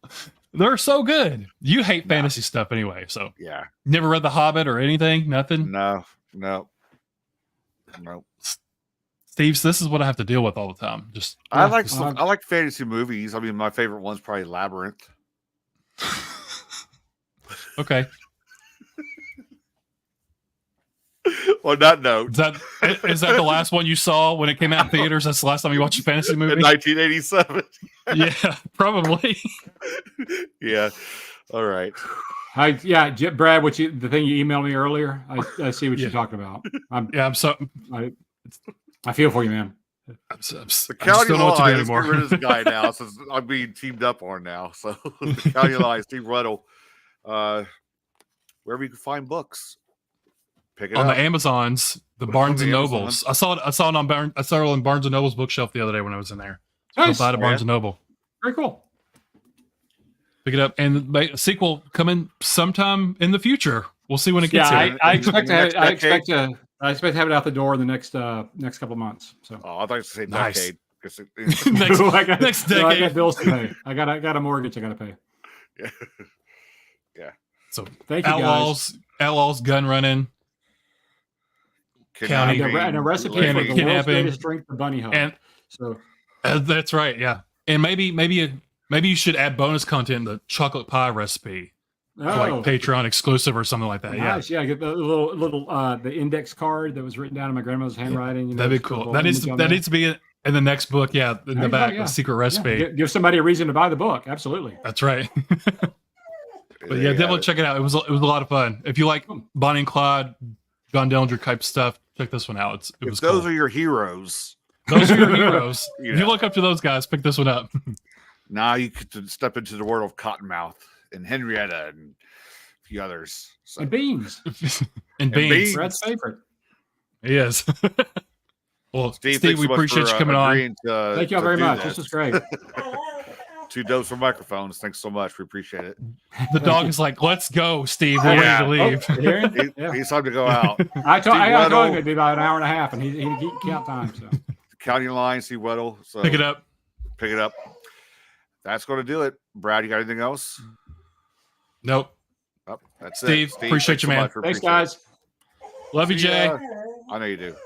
They're so good. You hate fantasy stuff anyway, so yeah. Never read The Hobbit or anything? Nothing? No. Steve, this is what I have to deal with all the time. I like fantasy movies. I mean, my favorite one's probably Labyrinth. Okay. On that note, is that the last one you saw when it came out in theaters? That's the last time you watched a fantasy movie? In 1987. Yeah, probably. Yeah. All right. Brad, the thing you emailed me earlier, I see what you're talking about. I feel for you, man. The County Line is getting rid of this guy now, since I'm being teamed up on now. So the County Line, Steve Weddle, wherever you can find books. Pick it on up. The Amazons, the Barnes and Nobles. I saw it on Barnes and Noble's bookshelf the other day when I was in there. Nice. Go buy it at Barnes and Noble. Very cool. Pick it up, and a sequel coming sometime in the future. We'll see when it gets here. I expect to have it out the door in the next couple of months. So. Oh, I thought you said nice. Decade. next decade. I got bills to pay. I got a mortgage I got to pay. Yeah. So thank you, guys. Outlaws, gun running. And a recipe for the world's greatest drink, the bunny hug. That's right, yeah. And maybe you should add bonus content, the chocolate pie recipe, like Patreon exclusive or something like that. Nice. Yeah. Get the little the index card that was written down in my grandmother's handwriting. That'd be cool. That needs to be in the next book. Yeah, in the back, the secret recipe. Yeah. Give somebody a reason to buy the book. Absolutely. That's right. But yeah, definitely check it out. It was a lot of fun. If you like Bonnie and Clyde, John Dillinger type stuff, check this one out. It was those cool. are your heroes. Those are your heroes. If you look up to those guys, pick this one up. Now you could step into the world of Cottonmouth and Henrietta and a few others. So. And Beans. and Beans. Brad's favorite. He is. Well, Steve, we so appreciate you coming on. Thank you all very much. This was great. 2 doses for microphones. Thanks so much. We appreciate it. The dog is like, let's go, Steve. We're ready to leave. He's time to go out. I told him it'd be about an hour and a half, and he count time. So County Line, Steve Weddle. So pick it up. That's going to do it. Brad, you got anything else? Nope. Oh, that's Steve, it. Steve, appreciate you, man. Thanks, guys. Love you, Jay. I know you do.